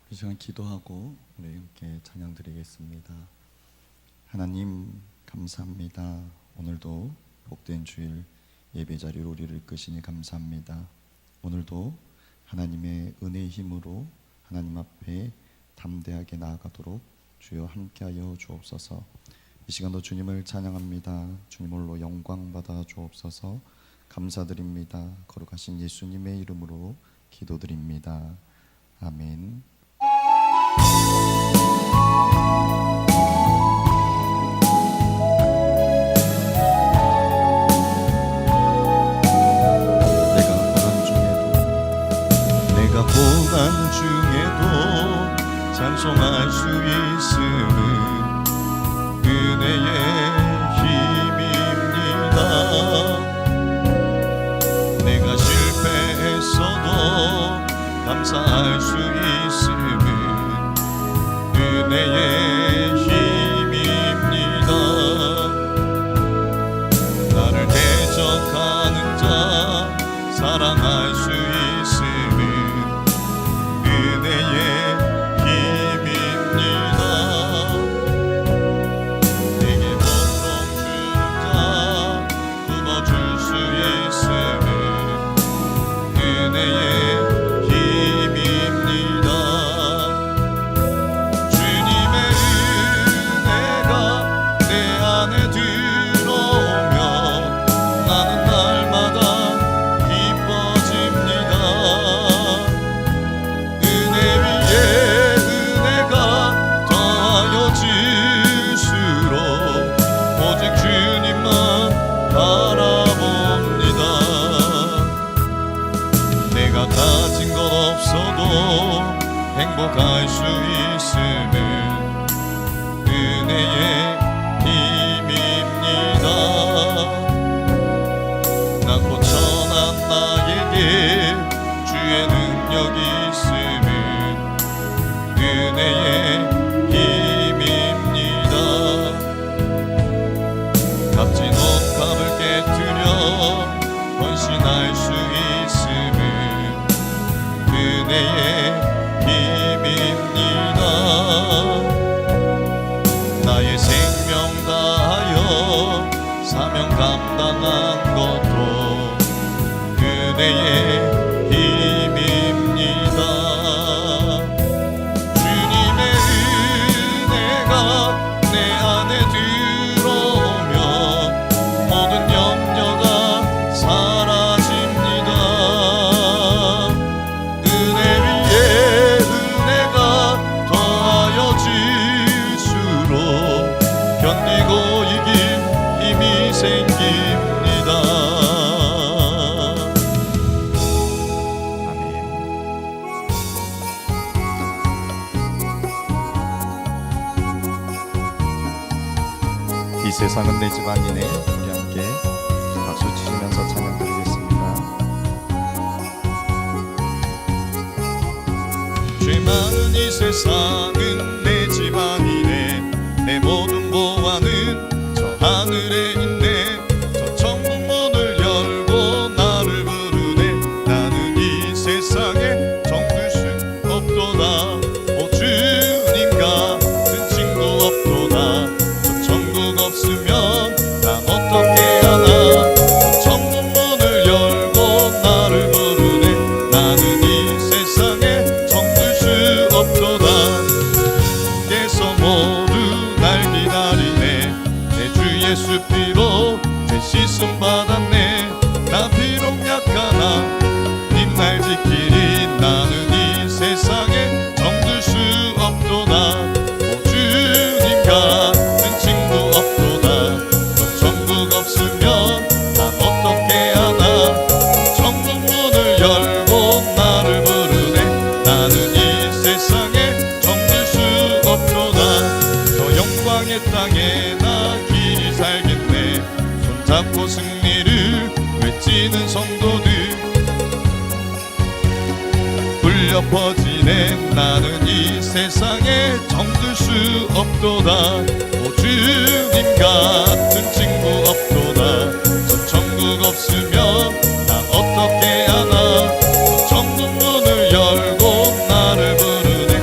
이 시간 기도하고 우리 함께 찬양 드리겠습니다. 하나님 감사합니다. 오늘도 복된 주일 예배 자리로 우리를 이끄시니 감사합니다. 오늘도 하나님의 은혜의 힘으로 하나님 앞에 담대하게 나아가도록 주여 함께하여 주옵소서. 이 시간도 주님을 찬양합니다. 주님 홀로 영광 받아 주옵소서. 감사드립니다. 거룩하신 예수님의 이름으로 기도드립니다. 아멘. 내가 고난 중에도 찬송할 수 있음은 은혜의 힘입니다. 내가 실패했어도 감사할 수 있음은 은혜의 힘입니다. 나를 대적하는 자 사랑할 수 있음은 은혜의 힘입니다. 내게 보통 주는 자 품어줄 수 있음은 은혜의 가진 것 없어도 행복할 수 있음은 은혜의 힘입니다. 낳고 천한 나에게 주의 능력이 있음은 은혜의 힘입니다. 값진 옷값을 깨뜨려 헌신할 수 있음은 은혜의 힘입니다. 나의 생명 다하여 사명 감당한 것도 은혜의 힘입니다. 주님의 은혜가 내 안에 들어오면 모든 염려가 사라집니다. 견디고 이길 힘이 생깁니다. 아멘. 이 세상은 내 집 아니네. 우리 함께 박수 치시면서 찬양 드리겠습니다. 죄 많은 이 세상은 내 집 아니네. 내 모든 보화는 저 하늘에 있네. 저 천국 문을 열고 나를 부르네. 나는 이 세상에 정들 수 없도다. 오 주님 같은 친구 없도다. 저 천국 없으면 난 어떻게 하나. 저 천국 문을 열고 나를 부르네. 나는 이 세상에 정들 수 없도다. 예서 모두 날 기다리네. 내 주 예수 피로 죄 씻음 받았네. 나 비록 약하나 님 날 지키리. 나는 이 세상에 정들 수 없도다. 오 주님 같은 친구 없도다. 저 천국 없으면 난 어떻게 하나. 천국 문을 열고 나를 부르네. 나는 이 세상에 정들 수 없도다. 영광의 땅에 나 길이 살겠네. 손잡고 승리를 외치는 성도들 울려 퍼지네. 나는 이 세상에 정들 수 없도다. 오 주님 같은 친구 없도다. 저 천국 없으면 난 어떻게 하나. 저 천국 문을 열고 나를 부르네.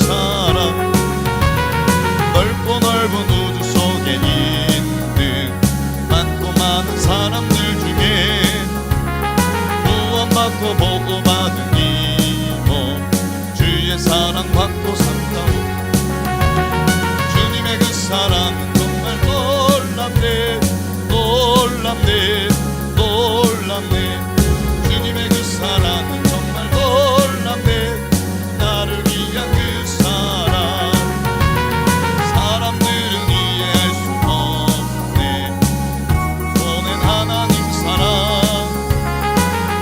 사랑 넓고 넓은 우주 속에 있는 많고 많은 사람들 중에 구원받고 보호받은 이몸 주의 사랑 받고 산다고 주님의 그 사랑은 정말 놀랍네 놀랍네 놀랍네 주님의 그 사랑은 정말 놀랍네 나를 위한 그 사랑 사람들은 이해할 수 없네 보낸 하나님 사랑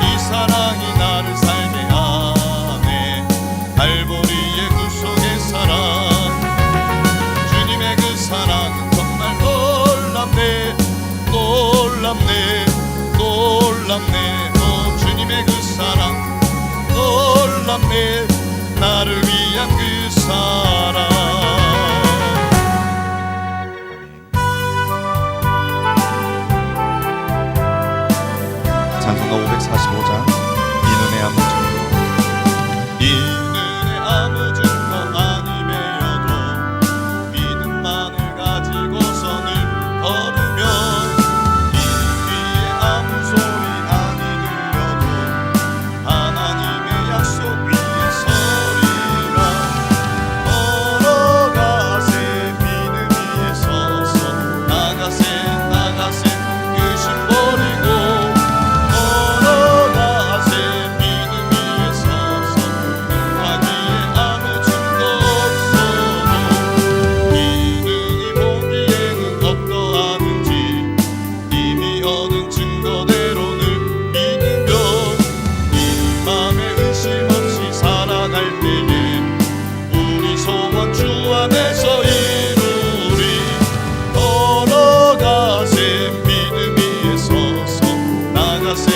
이 사랑이 나를 살게 하네 갈보리의 구속의 사랑 주님의 그 사랑은 정말 놀랍네 놀랍네 놀랍네 주님의 그 사랑 놀랍네 나를 위한 그 사랑 찬송가 545장 이 눈에 아무 증거 이 눈에 아무 증거 아니 매여도 믿음만을 가지고서는 걸으면 이 귀에 아무 소리 아니 들려도 하나님의 약속 위에 서리라 걸어가세 믿음 위에 서서 나가세 나가세 의심 버리고 걸어가세 믿음 위에 서서 하기에 아무 증거 없어도 이 눈이 보기에는 어떠하는지 이미 얻은 증거대로는 믿으며 이 맘에 의심 없이 살아갈 때에 우리 소원 주 안에서 이루리 걸어가세 믿음 위에 서서 나가세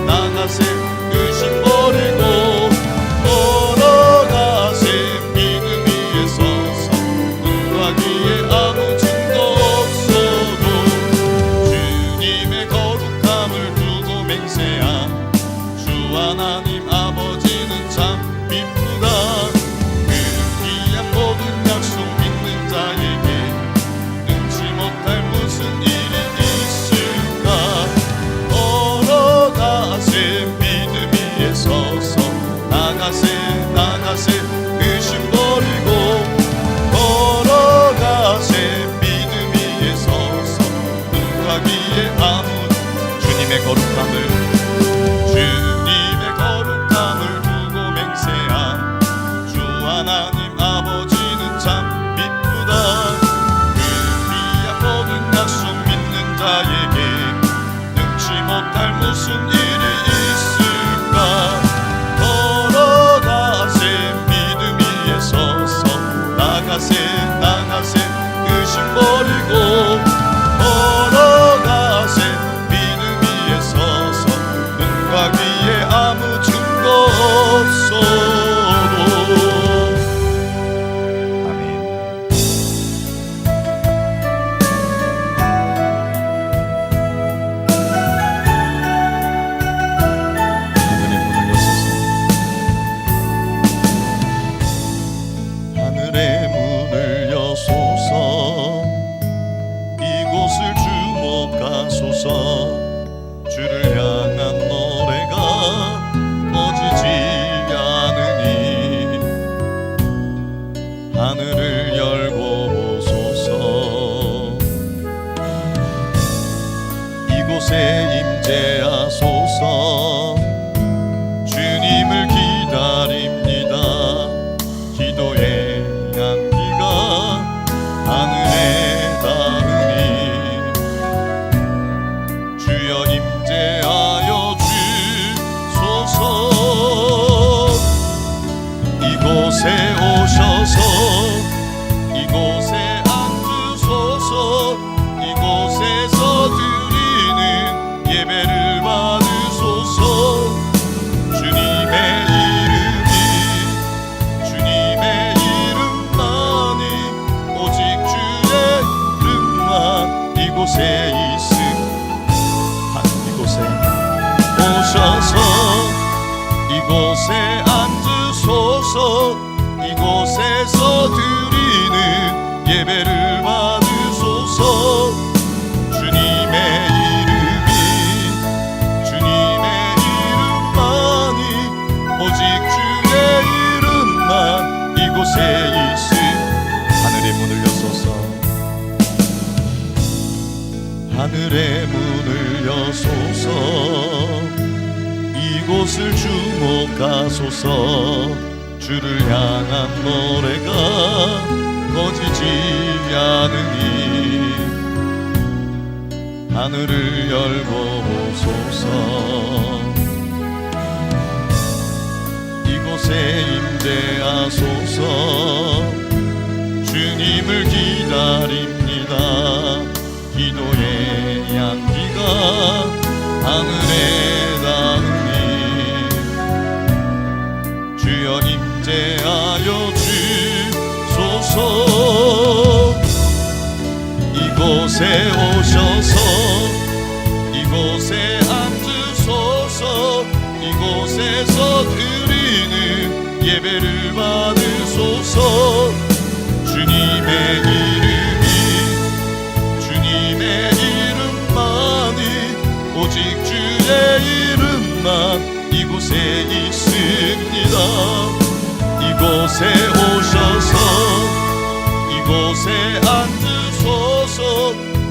나가세 의심 버리고 걸어가세 믿음 위에 서서 눈가기에 아무 증거 없어도 주님의 거룩함을 두고 맹세한 주 하나님 아버지는 참 기쁘다 그 귀한 모든 약속 믿는 자에게 능치 못할 무슨 일이 있을까 걸어가세 믿음 위에 서서 나가세 나가세 의심 버리고 걸어가세 믿음 위에 서서 눈가기에 아무 주님의 거룩함을 두고 맹세한 주 하나님 아버지는 참 기쁘다 그 귀한 모든 약속 믿는 자에게 능치 못할 무슨 일이 있을까 걸어가세 믿음 위에 서서 나가세 나가세 의심 버리고 걸어가세 믿음 위에 서서 눈과 귀에 아무 증거 없어도 아멘. 하늘의 문을 여소서 이곳을 주목하소서 주를 향한 노래가 꺼지지 않으니 하늘을 열고 보소서 이곳에 임재하소서 주님을 기다립니다 기도의 향기가 하늘에 닿으니 주여 임재하여 주소서 이곳에 오셔서 하늘의 문을 여소서. 이곳을 주목하소서. 주를 향한 노래가 꺼지지 않으니 하늘을 열고 보소서. 이곳에 임재하소서. 주님을 기다립니다. 기도의 향기가 하늘에 닿으니 주여 임재하여 주소서. 이곳에 오셔서 이곳에 앉으소서. 이곳에서 드리는 예배를 받으소서. 주님의 이름이 주님의 이름만이 오직 주의 이름만 이곳에 있습니다. 이곳에 오셔서 이곳에 앉으소서.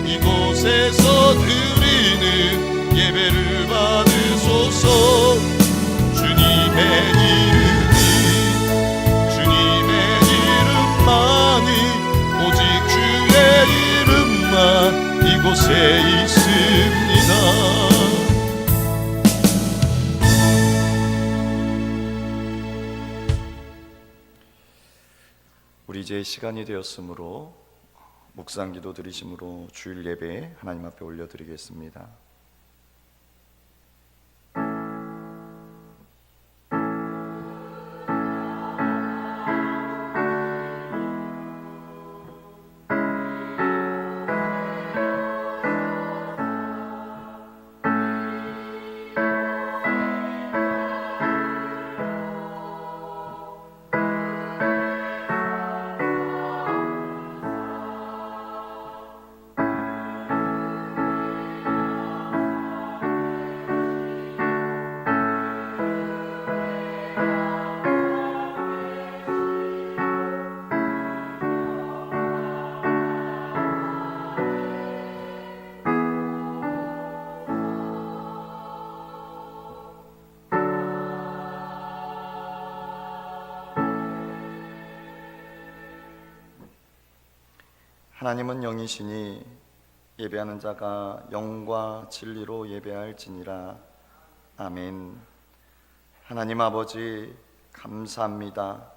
이곳에서 드리는 예배를 받으소서. 주님의 이름이 주님의 이름만이 오직 주의 이름만 이곳에 있습니다. 우리 이제 시간이 되었으므로 묵상기도 드리심으로 주일 예배 하나님 앞에 올려드리겠습니다. 하나님은 영이시니 예배하는 자가 영과 진리로 예배할지니라. 아멘. 하나님 아버지 감사합니다.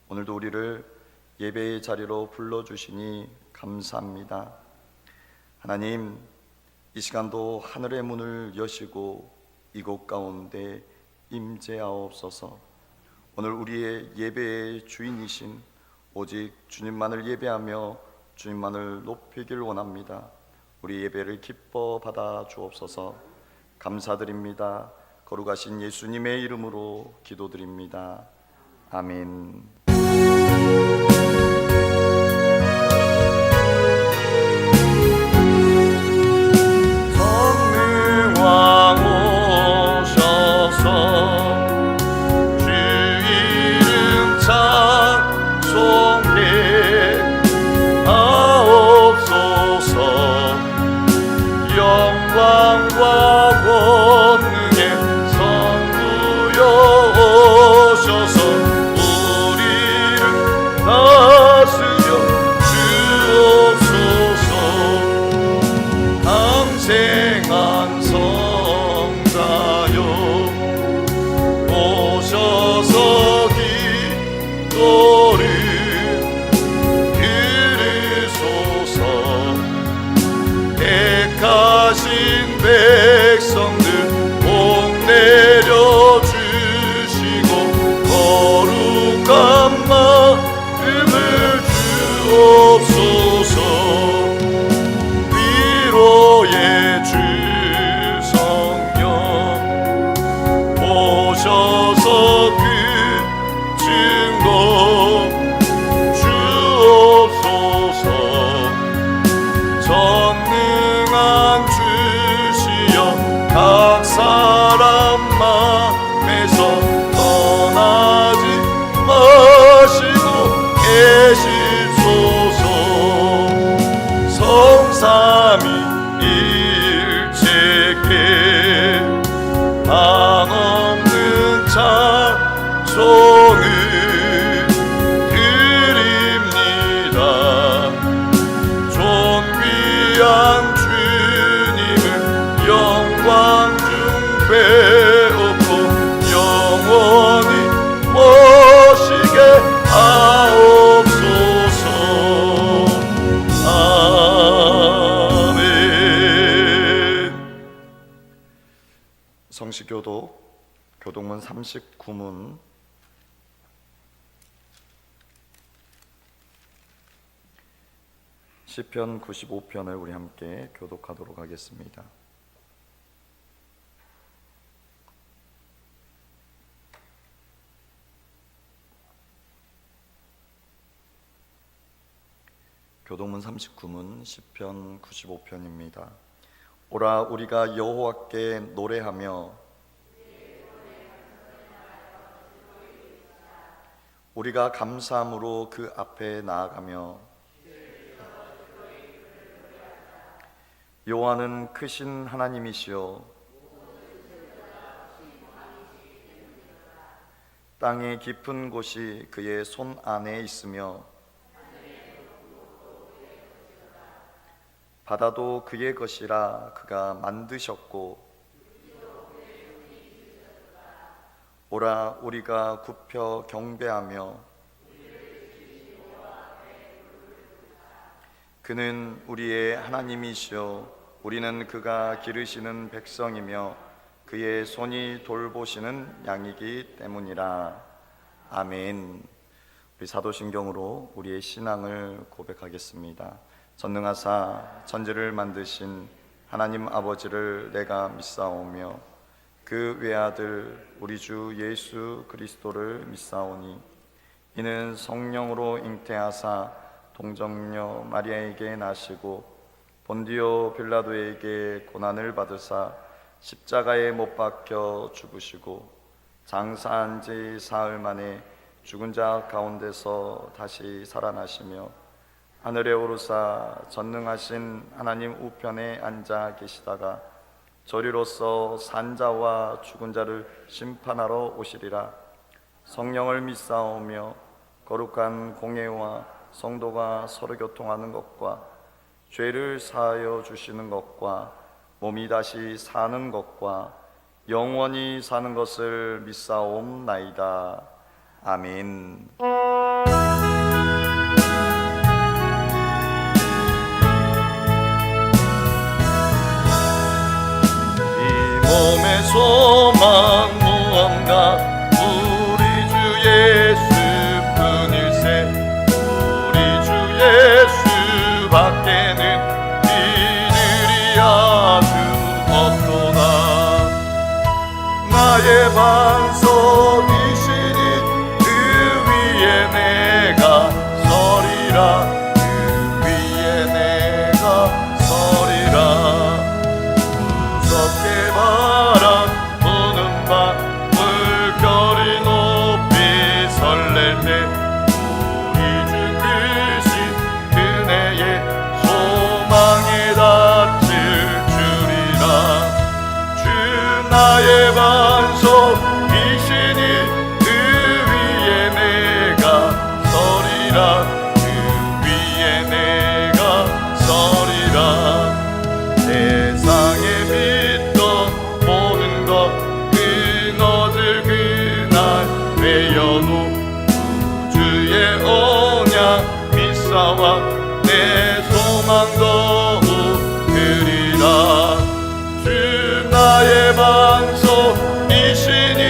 오늘도 우리를 예배의 자리로 불러주시니 감사합니다. 하나님, 이 시간도 하늘의 문을 여시고 이곳 가운데 임재하옵소서. 오늘 우리의 예배의 주인이신 오직 주님만을 예배하며 주님만을 높이길 원합니다. 우리 예배를 기뻐 받아 주옵소서. 감사드립니다. 거룩하신 예수님의 이름으로 기도드립니다. 아멘. 성령왕 오셔서 주 이름 찬송해 하옵소서. 영광과 권능의 성부여 오셔서 우리를 동시교도 교동문 39문 시편 95편을 우리 함께 교독하도록 하겠습니다. 교동문 39문 시편 95편입니다. 오라 우리가 여호와께 노래하며 우리가 감사함으로 그 앞에 나아가며 여호와는 크신 하나님이시요 땅의 깊은 곳이 그의 손 안에 있으며 바다도 그의 것이라 그가 만드셨고 오라 우리가 굽혀 경배하며 그는 우리의 하나님이시요 우리는 그가 기르시는 백성이며 그의 손이 돌보시는 양이기 때문이라. 아멘. 우리 사도신경으로 우리의 신앙을 고백하겠습니다. 전능하사 천지를 만드신 하나님 아버지를 내가 믿사오며 그 외아들 우리 주 예수 그리스도를 믿사오니 이는 성령으로 잉태하사 동정녀 마리아에게 나시고 본디오 빌라도에게 고난을 받으사 십자가에 못 박혀 죽으시고 장사한 지 사흘 만에 죽은 자 가운데서 다시 살아나시며 하늘에 오르사 전능하신 하나님 우편에 앉아 계시다가 저리로서 산자와 죽은 자를 심판하러 오시리라. 성령을 믿사오며 거룩한 공회와 성도가 서로 교통하는 것과 죄를 사하여 주시는 것과 몸이 다시 사는 것과 영원히 사는 것을 믿사옵나이다. 아멘. 몸의 소망 무언가 우리 주 예수뿐일세. 우리 주 예수밖에는 믿으리 아주 없도다. 나의 반석이시니 그 위에 내가 서리라. 그 위에 내가 서리라. 무섭게 바람 부는 밤 물결이 높이 설렐 때 우리 주 크신 그네의 소망에 닿을 줄이라. 주 나의 반석이시니 그 위에 내가 서리라. 그 위에 내가 서리라. 세상에 믿던 모든 것 끊어질 그날 되어도 주의 언약 믿사와 내 소망 더욱 그리라. 주 나의 반석이시니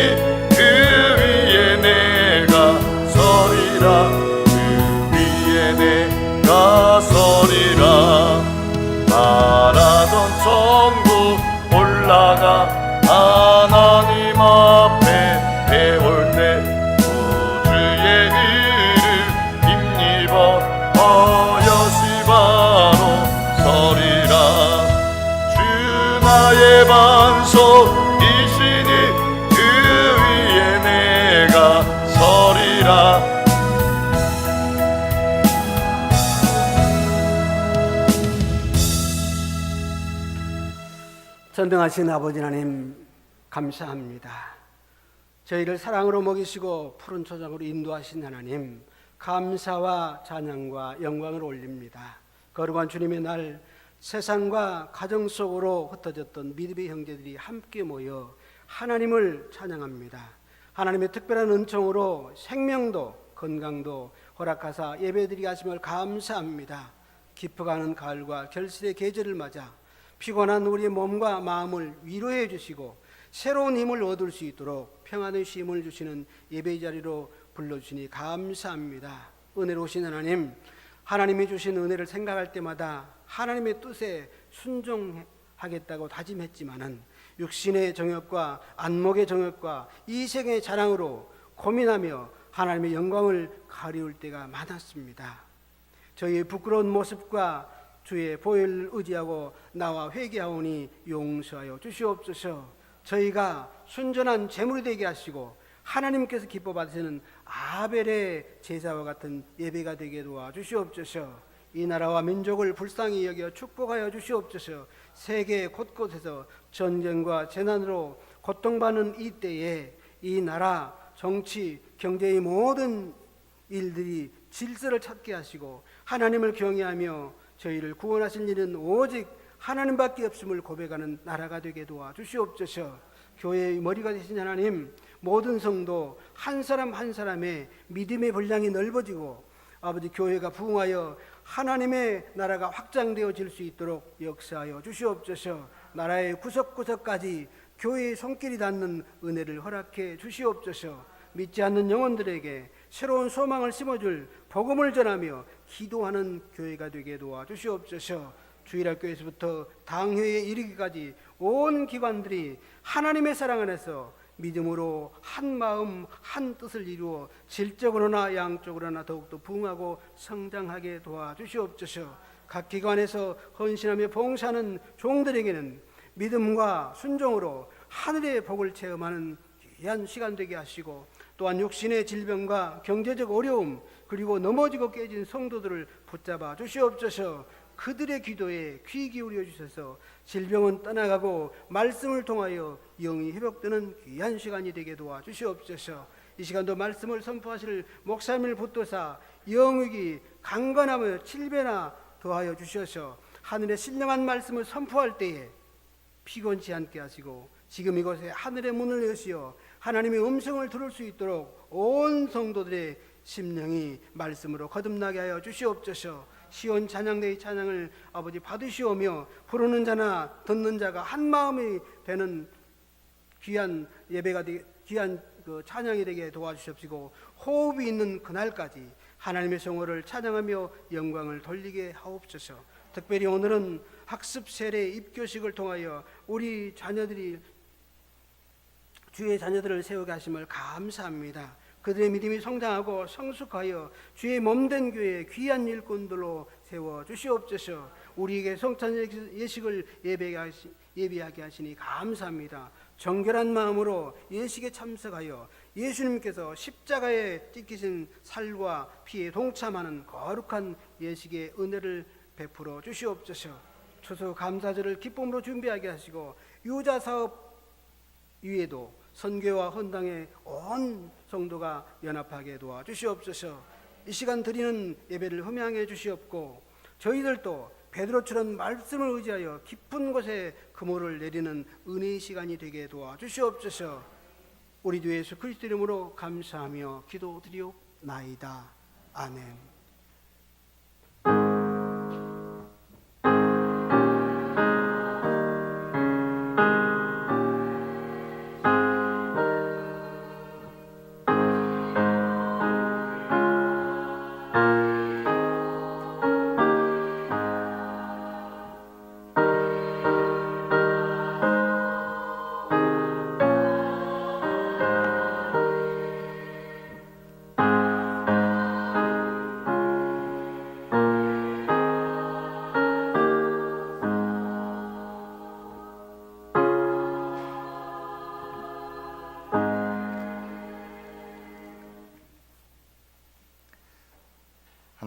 그 위에 내가 서리라. 그 위에 내가 서리라. 바라던 천국 올라가 하나님 앞에 배울 때 구주의 이름 힘입어 어여시 바로 서리라. 주 나의 반석이시니 그 위에 내가 서리라. 전능하신 아버지 하나님 감사합니다. 저희를 사랑으로 먹이시고 푸른 초장으로 인도하신 하나님 감사와 찬양과 영광을 올립니다. 거룩한 주님의 날 세상과 가정 속으로 흩어졌던 믿음의 형제들이 함께 모여 하나님을 찬양합니다. 하나님의 특별한 은총으로 생명도 건강도 허락하사 예배드리게 하심을 감사합니다. 깊어가는 가을과 결실의 계절을 맞아 피곤한 우리의 몸과 마음을 위로해 주시고 새로운 힘을 얻을 수 있도록 평안의 쉼을 주시는 예배 자리로 불러주시니 감사합니다. 은혜로우신 하나님, 하나님이 주신 은혜를 생각할 때마다 하나님의 뜻에 순종하겠다고 다짐했지만은 육신의 정욕과 안목의 정욕과 이생의 자랑으로 고민하며 하나님의 영광을 가리울 때가 많았습니다. 저희의 부끄러운 모습과 주의 보혈을 의지하고 나와 회개하오니 용서하여 주시옵소서. 저희가 순전한 제물이 되게 하시고 하나님께서 기뻐 받으시는 아벨의 제사와 같은 예배가 되게 도와 주시옵소서. 이 나라와 민족을 불쌍히 여겨 축복하여 주시옵소서. 세계 곳곳에서 전쟁과 재난으로 고통받는 이 때에 이 나라, 정치, 경제의 모든 일들이 질서를 찾게 하시고 하나님을 경외하며 저희를 구원하실 일은 오직 하나님밖에 없음을 고백하는 나라가 되게 도와 주시옵소서. 교회의 머리가 되신 하나님, 모든 성도 한 사람 한 사람의 믿음의 분량이 넓어지고 아버지 교회가 부흥하여 하나님의 나라가 확장되어질 수 있도록 역사하여 주시옵소서. 나라의 구석구석까지 교회의 손길이 닿는 은혜를 허락해 주시옵소서. 믿지 않는 영혼들에게 새로운 소망을 심어줄 복음을 전하며 기도하는 교회가 되게 도와 주시옵소서. 주일학교에서부터 당회에 이르기까지 온 기관들이 하나님의 사랑 안에서 믿음으로 한 마음 한 뜻을 이루어 질적으로나 양적으로나 더욱더 부흥하고 성장하게 도와주시옵소서. 각 기관에서 헌신하며 봉사하는 종들에게는 믿음과 순종으로 하늘의 복을 체험하는 귀한 시간 되게 하시고 또한 육신의 질병과 경제적 어려움 그리고 넘어지고 깨진 성도들을 붙잡아 주시옵소서. 그들의 기도에 귀 기울여 주셔서 질병은 떠나가고 말씀을 통하여 영이 회복되는 귀한 시간이 되게 도와 주시옵소서. 이 시간도 말씀을 선포하실 목사님을 붙드사 영육이 강건함을 7배나 더하여 주셔서 하늘의 신령한 말씀을 선포할 때에 피곤치 않게 하시고 지금 이곳에 하늘의 문을 여시어 하나님의 음성을 들을 수 있도록 온 성도들의 심령이 말씀으로 거듭나게 하여 주시옵소서. 시온 찬양대의 찬양을 아버지 받으시오며 부르는 자나 듣는 자가 한 마음이 되는 귀한 예배가 귀한 그 찬양이 되게 도와주시옵시고 호흡이 있는 그날까지 하나님의 성호를 찬양하며 영광을 돌리게 하옵소서. 특별히 오늘은 학습 세례 입교식을 통하여 우리 자녀들이 주의 자녀들을 세우게 하심을 감사합니다. 그들의 믿음이 성장하고 성숙하여 주의 몸된 교회의 귀한 일꾼들로 세워 주시옵소서. 우리에게 성찬 예식을 예비하게 하시니 감사합니다. 정결한 마음으로 예식에 참석하여 예수님께서 십자가에 찢기신 살과 피에 동참하는 거룩한 예식의 은혜를 베풀어 주시옵소서. 추수 감사절을 기쁨으로 준비하게 하시고 유자 사업 위에도 선교와 헌당에 온 성도가 연합하게 도와 주시옵소서. 이 시간 드리는 예배를 흠양해 주시옵고 저희들도 베드로처럼 말씀을 의지하여 깊은 곳에 그물을 내리는 은혜의 시간이 되게 도와 주시옵소서. 우리 주 예수 그리스도 이름으로 감사하며 기도드리옵나이다. 아멘.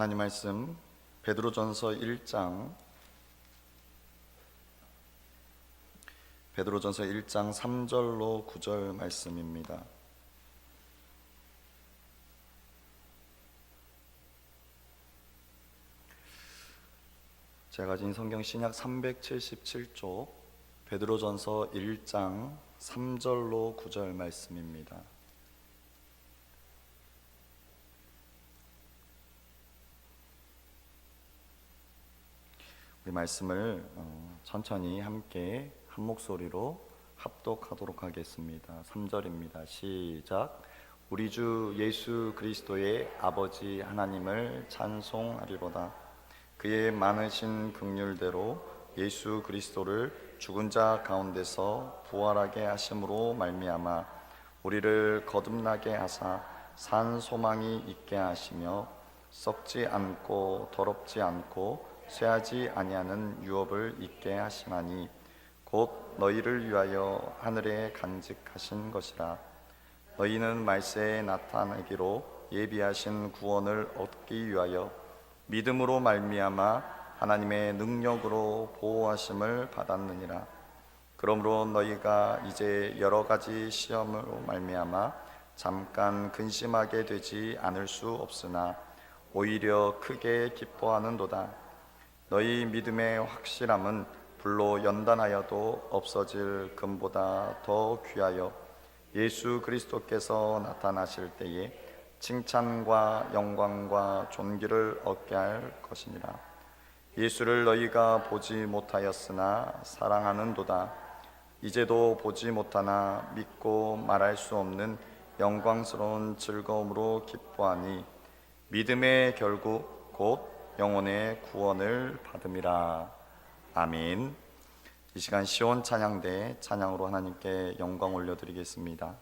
하나님 말씀 베드로전서 1장 3절로 9절 말씀입니다. 제가 가진 성경 신약 377쪽 베드로전서 1장 3절로 9절 말씀입니다. 우리 말씀을 천천히 함께 한 목소리로 합독하도록 하겠습니다. 3절입니다. 시작. 우리 주 예수 그리스도의 아버지 하나님을 찬송하리로다. 그의 많으신 긍휼대로 예수 그리스도를 죽은 자 가운데서 부활하게 하심으로 말미암아 우리를 거듭나게 하사 산 소망이 있게 하시며 썩지 않고 더럽지 않고 쇠하지 아니하는 유업을 있게 하시나니 곧 너희를 위하여 하늘에 간직하신 것이라. 너희는 말세에 나타내기로 예비하신 구원을 얻기 위하여 믿음으로 말미암아 하나님의 능력으로 보호하심을 받았느니라. 그러므로 너희가 이제 여러 가지 시험으로 말미암아 잠깐 근심하게 되지 않을 수 없으나 오히려 크게 기뻐하는도다. 너희 믿음의 확실함은 불로 연단하여도 없어질 금보다 더 귀하여 예수 그리스도께서 나타나실 때에 칭찬과 영광과 존귀를 얻게 할 것이니라. 예수를 너희가 보지 못하였으나 사랑하는도다. 이제도 보지 못하나 믿고 말할 수 없는 영광스러운 즐거움으로 기뻐하니 믿음의 결국 곧 영혼의 구원을 받음이라. 아멘. 이 시간 시온 찬양대 찬양으로 하나님께 영광 올려드리겠습니다.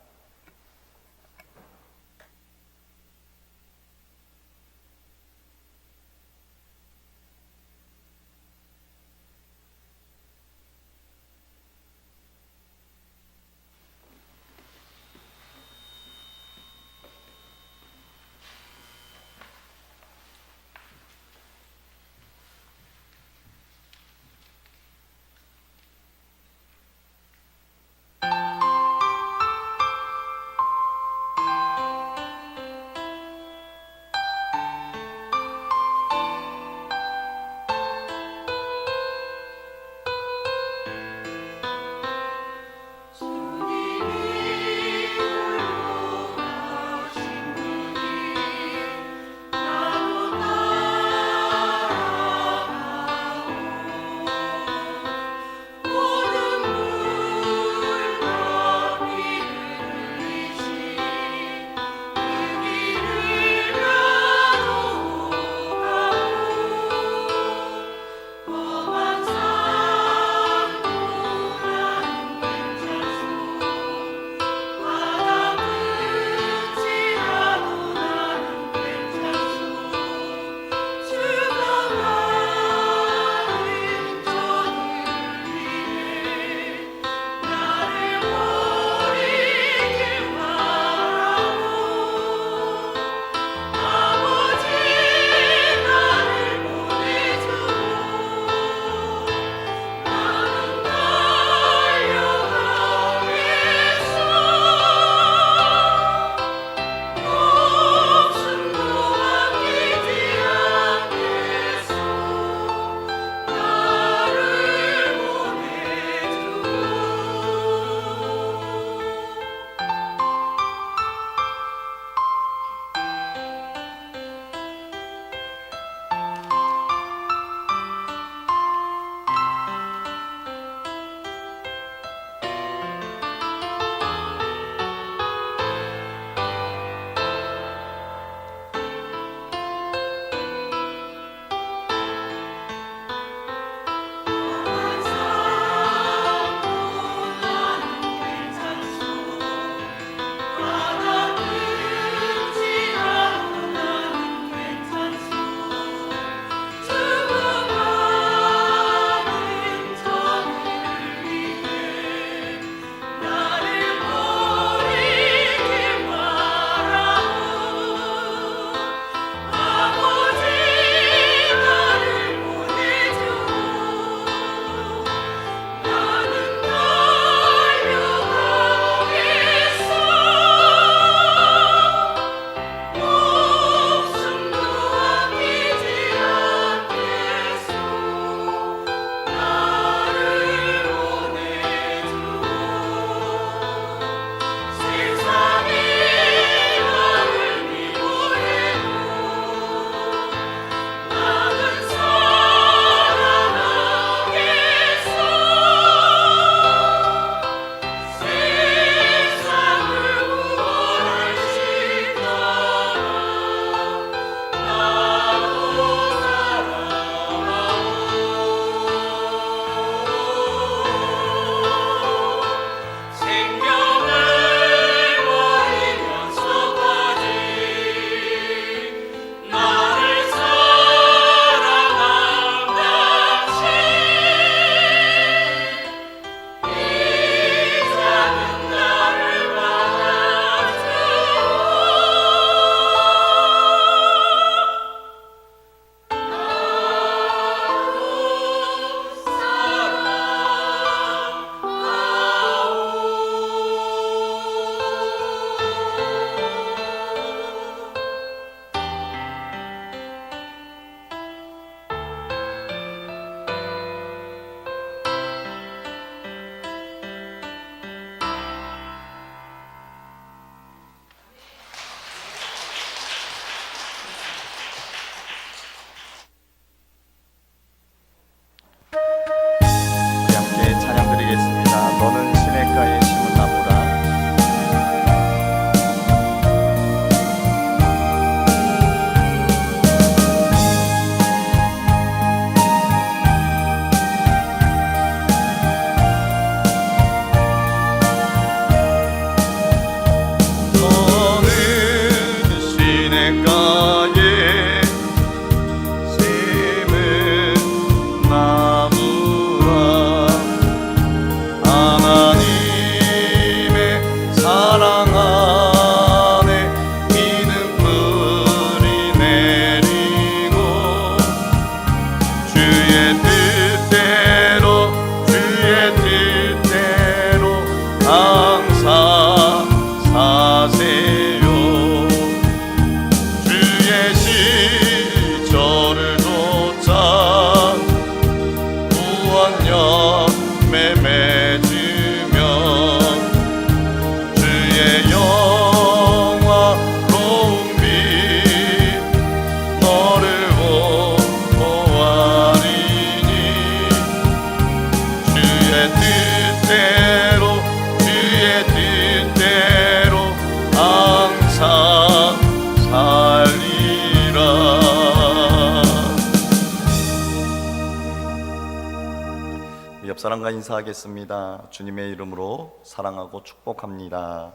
옆 사람과 인사하겠습니다. 주님의 이름으로 사랑하고 축복합니다.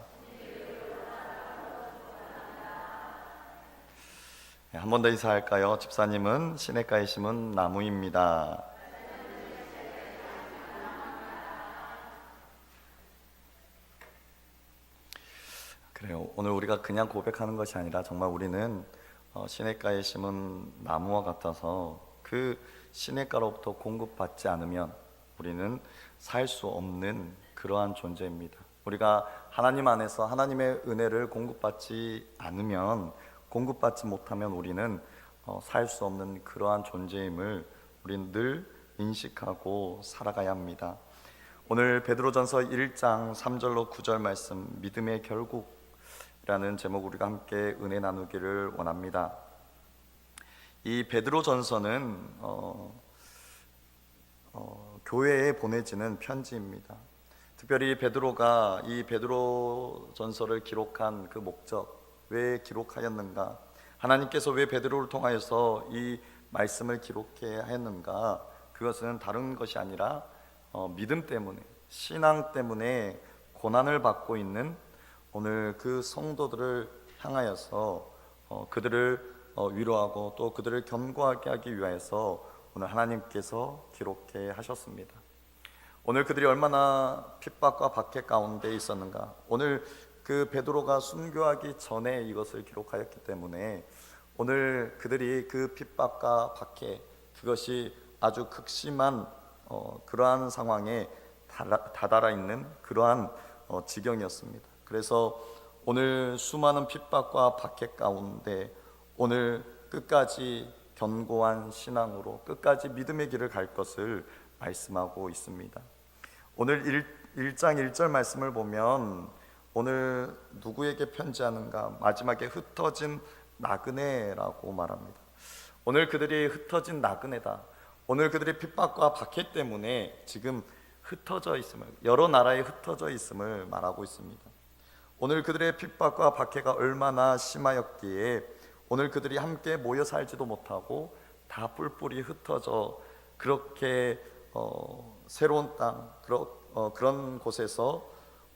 한 번 더 인사할까요? 집사님은 시냇가에 심은 나무입니다. 그래요. 오늘 우리가 그냥 고백하는 것이 아니라 정말 우리는 시냇가에 심은 나무와 같아서 그 시냇가로부터 공급받지 않으면 우리는 살 수 없는 그러한 존재입니다. 우리가 하나님 안에서 하나님의 은혜를 공급받지 않으면, 공급받지 못하면 우리는 살 수 없는 그러한 존재임을 우리는 늘 인식하고 살아가야 합니다. 오늘 베드로전서 1장 3절로 9절 말씀, 믿음의 결국이라는 제목 우리가 함께 은혜 나누기를 원합니다. 이 베드로전서는 교회에 보내지는 편지입니다. 특별히 베드로가 이 베드로전서를 기록한 그 목적, 왜 기록하였는가, 하나님께서 왜 베드로를 통하여서 이 말씀을 기록해야 했는가, 그것은 다른 것이 아니라 믿음 때문에, 신앙 때문에 고난을 받고 있는 오늘 그 성도들을 향하여서 그들을 위로하고 또 그들을 견고하게 하기 위하여서 오늘 하나님께서 기록해 하셨습니다. 오늘 그들이 얼마나 핍박과 박해 가운데 있었는가, 오늘 그 베드로가 순교하기 전에 이것을 기록하였기 때문에 오늘 그들이 그 핍박과 박해, 그것이 아주 극심한 그러한 상황에 다다라 있는 그러한 지경이었습니다. 그래서 오늘 수많은 핍박과 박해 가운데 오늘 끝까지 견고한 신앙으로 끝까지 믿음의 길을 갈 것을 말씀하고 있습니다. 오늘 1장 1절 말씀을 보면 오늘 누구에게 편지하는가, 마지막에 흩어진 나그네라고 말합니다. 오늘 그들이 흩어진 나그네다. 오늘 그들의 핍박과 박해 때문에 지금 흩어져 있음을, 여러 나라에 흩어져 있음을 말하고 있습니다. 오늘 그들의 핍박과 박해가 얼마나 심하였기에 오늘 그들이 함께 모여 살지도 못하고 다 뿔뿔이 흩어져 그렇게 새로운 땅, 그런 곳에서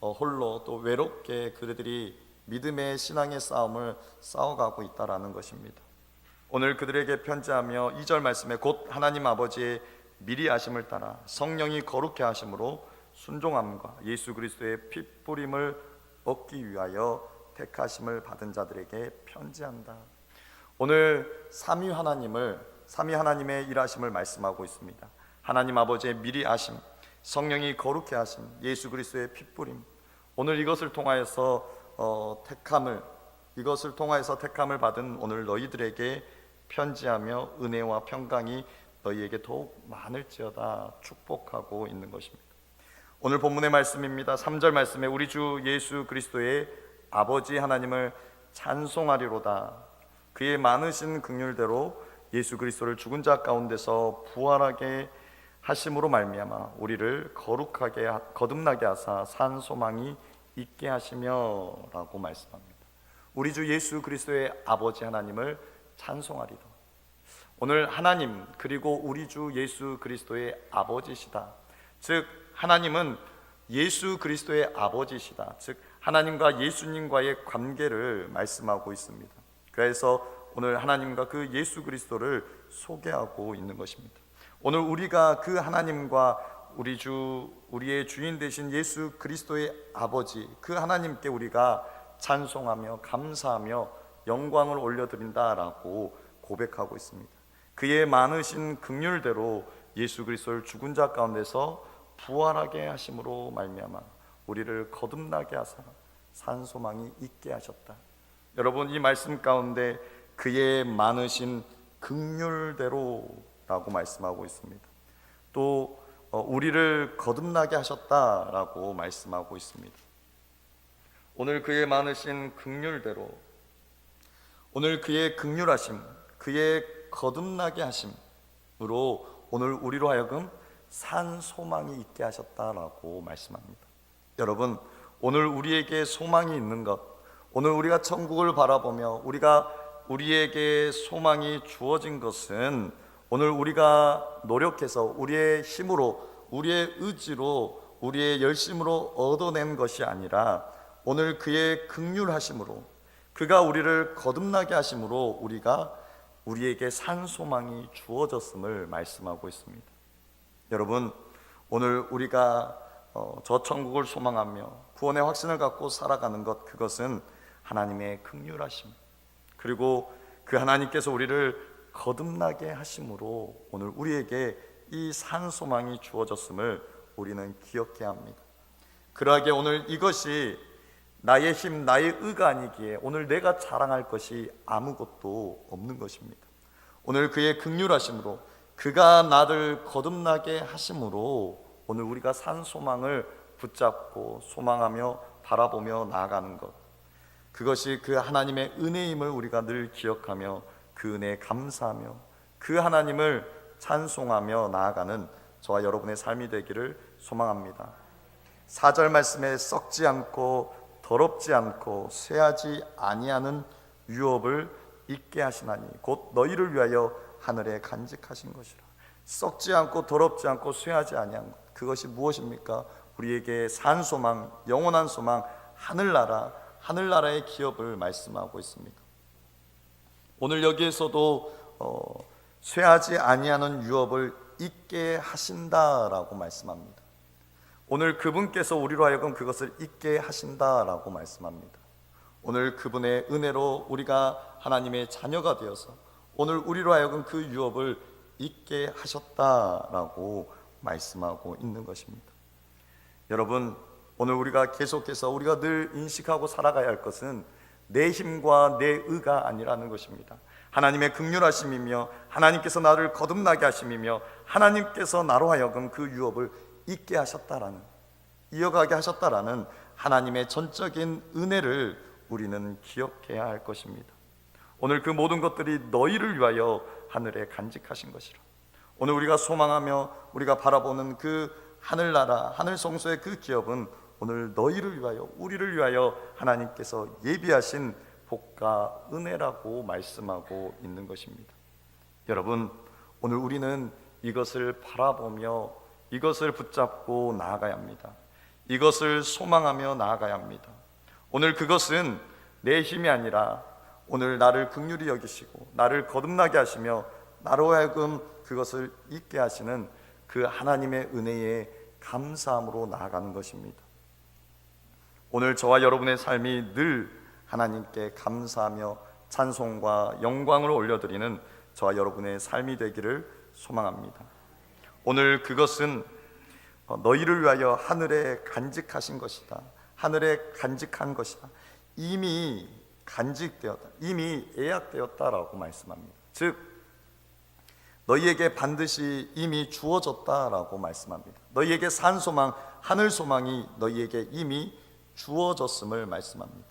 홀로 또 외롭게 그들이 믿음의 신앙의 싸움을 싸워가고 있다라는 것입니다. 오늘 그들에게 편지하며 2절 말씀에 곧 하나님 아버지의 미리 하심을 따라 성령이 거룩해 하심으로 순종함과 예수 그리스도의 피 뿌림을 얻기 위하여 택하심을 받은 자들에게 편지한다. 오늘 삼위 하나님의 일하심을 말씀하고 있습니다. 하나님 아버지의 미리 하심, 성령이 거룩해 하심, 예수 그리스도의 피 뿌림, 오늘 이것을 통하여서 택함을 받은 오늘 너희들에게 편지하며 은혜와 평강이 너희에게 더욱 많을지어다 축복하고 있는 것입니다. 오늘 본문의 말씀입니다. 3절 말씀에 우리 주 예수 그리스도의 아버지 하나님을 찬송하리로다. 그의 많으신 긍휼대로 예수 그리스도를 죽은 자 가운데서 부활하게 하심으로 말미암아 우리를 거듭나게 하사 산 소망이 있게 하시며 라고 말씀합니다. 우리 주 예수 그리스도의 아버지 하나님을 찬송하리다. 오늘 하나님 그리고 우리 주 예수 그리스도의 아버지시다. 즉 하나님은 예수 그리스도의 아버지시다. 즉 하나님과 예수님과의 관계를 말씀하고 있습니다. 그래서 오늘 하나님과 그 예수 그리스도를 소개하고 있는 것입니다. 오늘 우리가 그 하나님과 우리의 주인 되신 예수 그리스도의 아버지, 그 하나님께 우리가 찬송하며 감사하며 영광을 올려드린다라고 고백하고 있습니다. 그의 많으신 긍휼대로 예수 그리스도를 죽은 자 가운데서 부활하게 하심으로 말미암아 우리를 거듭나게 하사 산 소망이 있게 하셨다. 여러분, 이 말씀 가운데 그의 많으신 긍휼대로라고 말씀하고 있습니다. 또 우리를 거듭나게 하셨다라고 말씀하고 있습니다. 오늘 그의 많으신 긍휼대로, 오늘 그의 긍휼하심, 그의 거듭나게 하심으로 오늘 우리로 하여금 산 소망이 있게 하셨다라고 말씀합니다. 여러분, 오늘 우리에게 소망이 있는 것, 오늘 우리가 천국을 바라보며 우리에게 소망이 주어진 것은 오늘 우리가 노력해서 우리의 힘으로 우리의 의지로 우리의 열심으로 얻어낸 것이 아니라 오늘 그의 긍휼하심으로 그가 우리를 거듭나게 하심으로 우리에게 산 소망이 주어졌음을 말씀하고 있습니다. 여러분, 오늘 우리가 저 천국을 소망하며 구원의 확신을 갖고 살아가는 것, 그것은 하나님의 긍휼하심, 그리고 그 하나님께서 우리를 거듭나게 하심으로 오늘 우리에게 이 산 소망이 주어졌음을 우리는 기억해야 합니다. 그러하기에 오늘 이것이 나의 힘, 나의 의가 아니기에 오늘 내가 자랑할 것이 아무것도 없는 것입니다. 오늘 그의 긍휼하심으로 그가 나를 거듭나게 하심으로 오늘 우리가 산 소망을 붙잡고 소망하며 바라보며 나아가는 것, 그것이 그 하나님의 은혜임을 우리가 늘 기억하며 그 은혜에 감사하며 그 하나님을 찬송하며 나아가는 저와 여러분의 삶이 되기를 소망합니다. 4절 말씀에 썩지 않고 더럽지 않고 쇠하지 아니하는 유업을 있게 하시나니 곧 너희를 위하여 하늘에 간직하신 것이라. 썩지 않고 더럽지 않고 쇠하지 아니한 것, 그것이 무엇입니까? 우리에게 산 소망, 영원한 소망, 하늘나라의 기업을 말씀하고 있습니다. 오늘 여기에서도 쇠하지 아니하는 유업을 있게 하신다라고 말씀합니다. 오늘 그분께서 우리로 하여금 그것을 있게 하신다라고 말씀합니다. 오늘 그분의 은혜로 우리가 하나님의 자녀가 되어서 오늘 우리로 하여금 그 유업을 있게 하셨다라고 말씀하고 있는 것입니다. 여러분, 오늘 우리가 계속해서 우리가 늘 인식하고 살아가야 할 것은 내 힘과 내 의가 아니라는 것입니다. 하나님의 긍휼하심이며 하나님께서 나를 거듭나게 하심이며 하나님께서 나로 하여금 그 유업을 있게 하셨다라는, 이어가게 하셨다라는 하나님의 전적인 은혜를 우리는 기억해야 할 것입니다. 오늘 그 모든 것들이 너희를 위하여 하늘에 간직하신 것이라. 오늘 우리가 소망하며 우리가 바라보는 그 하늘나라, 하늘성소의 그 기업은 오늘 너희를 위하여, 우리를 위하여 하나님께서 예비하신 복과 은혜라고 말씀하고 있는 것입니다. 여러분, 오늘 우리는 이것을 바라보며 이것을 붙잡고 나아가야 합니다. 이것을 소망하며 나아가야 합니다. 오늘 그것은 내 힘이 아니라 오늘 나를 긍휼히 여기시고 나를 거듭나게 하시며 나로 하여금 그것을 잊게 하시는 그 하나님의 은혜에 감사함으로 나아가는 것입니다. 오늘 저와 여러분의 삶이 늘 하나님께 감사하며 찬송과 영광을 올려드리는 저와 여러분의 삶이 되기를 소망합니다. 오늘 그것은 너희를 위하여 하늘에 간직하신 것이다. 하늘에 간직한 것이다. 이미 간직되었다. 이미 예약되었다라고 말씀합니다. 즉 너희에게 반드시 이미 주어졌다라고 말씀합니다. 너희에게 산 소망, 하늘 소망이 너희에게 이미 주어졌음을 말씀합니다.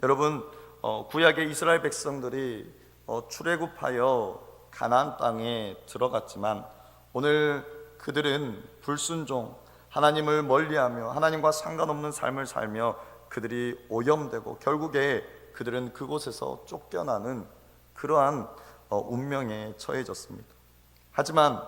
여러분, 구약의 이스라엘 백성들이 출애굽하여 가나안 땅에 들어갔지만 오늘 그들은 불순종, 하나님을 멀리하며 하나님과 상관없는 삶을 살며 그들이 오염되고 결국에 그들은 그곳에서 쫓겨나는 그러한 운명에 처해졌습니다. 하지만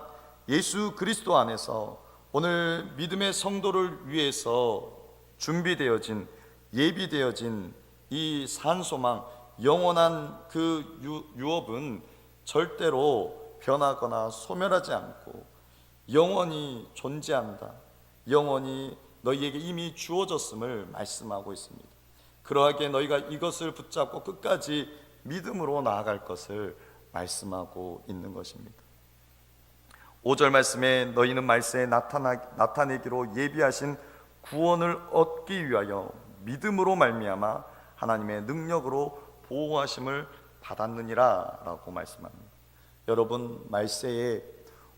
예수 그리스도 안에서 오늘 믿음의 성도를 위해서 준비되어진, 예비되어진 이 산소망, 영원한 그 유업은 절대로 변하거나 소멸하지 않고 영원히 존재한다. 영원히 너희에게 이미 주어졌음을 말씀하고 있습니다. 그러하기에 너희가 이것을 붙잡고 끝까지 믿음으로 나아갈 것을 말씀하고 있는 것입니다. 5절 말씀에 너희는 말세에 나타내기로 예비하신 구원을 얻기 위하여 믿음으로 말미암아 하나님의 능력으로 보호하심을 받았느니라 라고 말씀합니다. 여러분, 말세에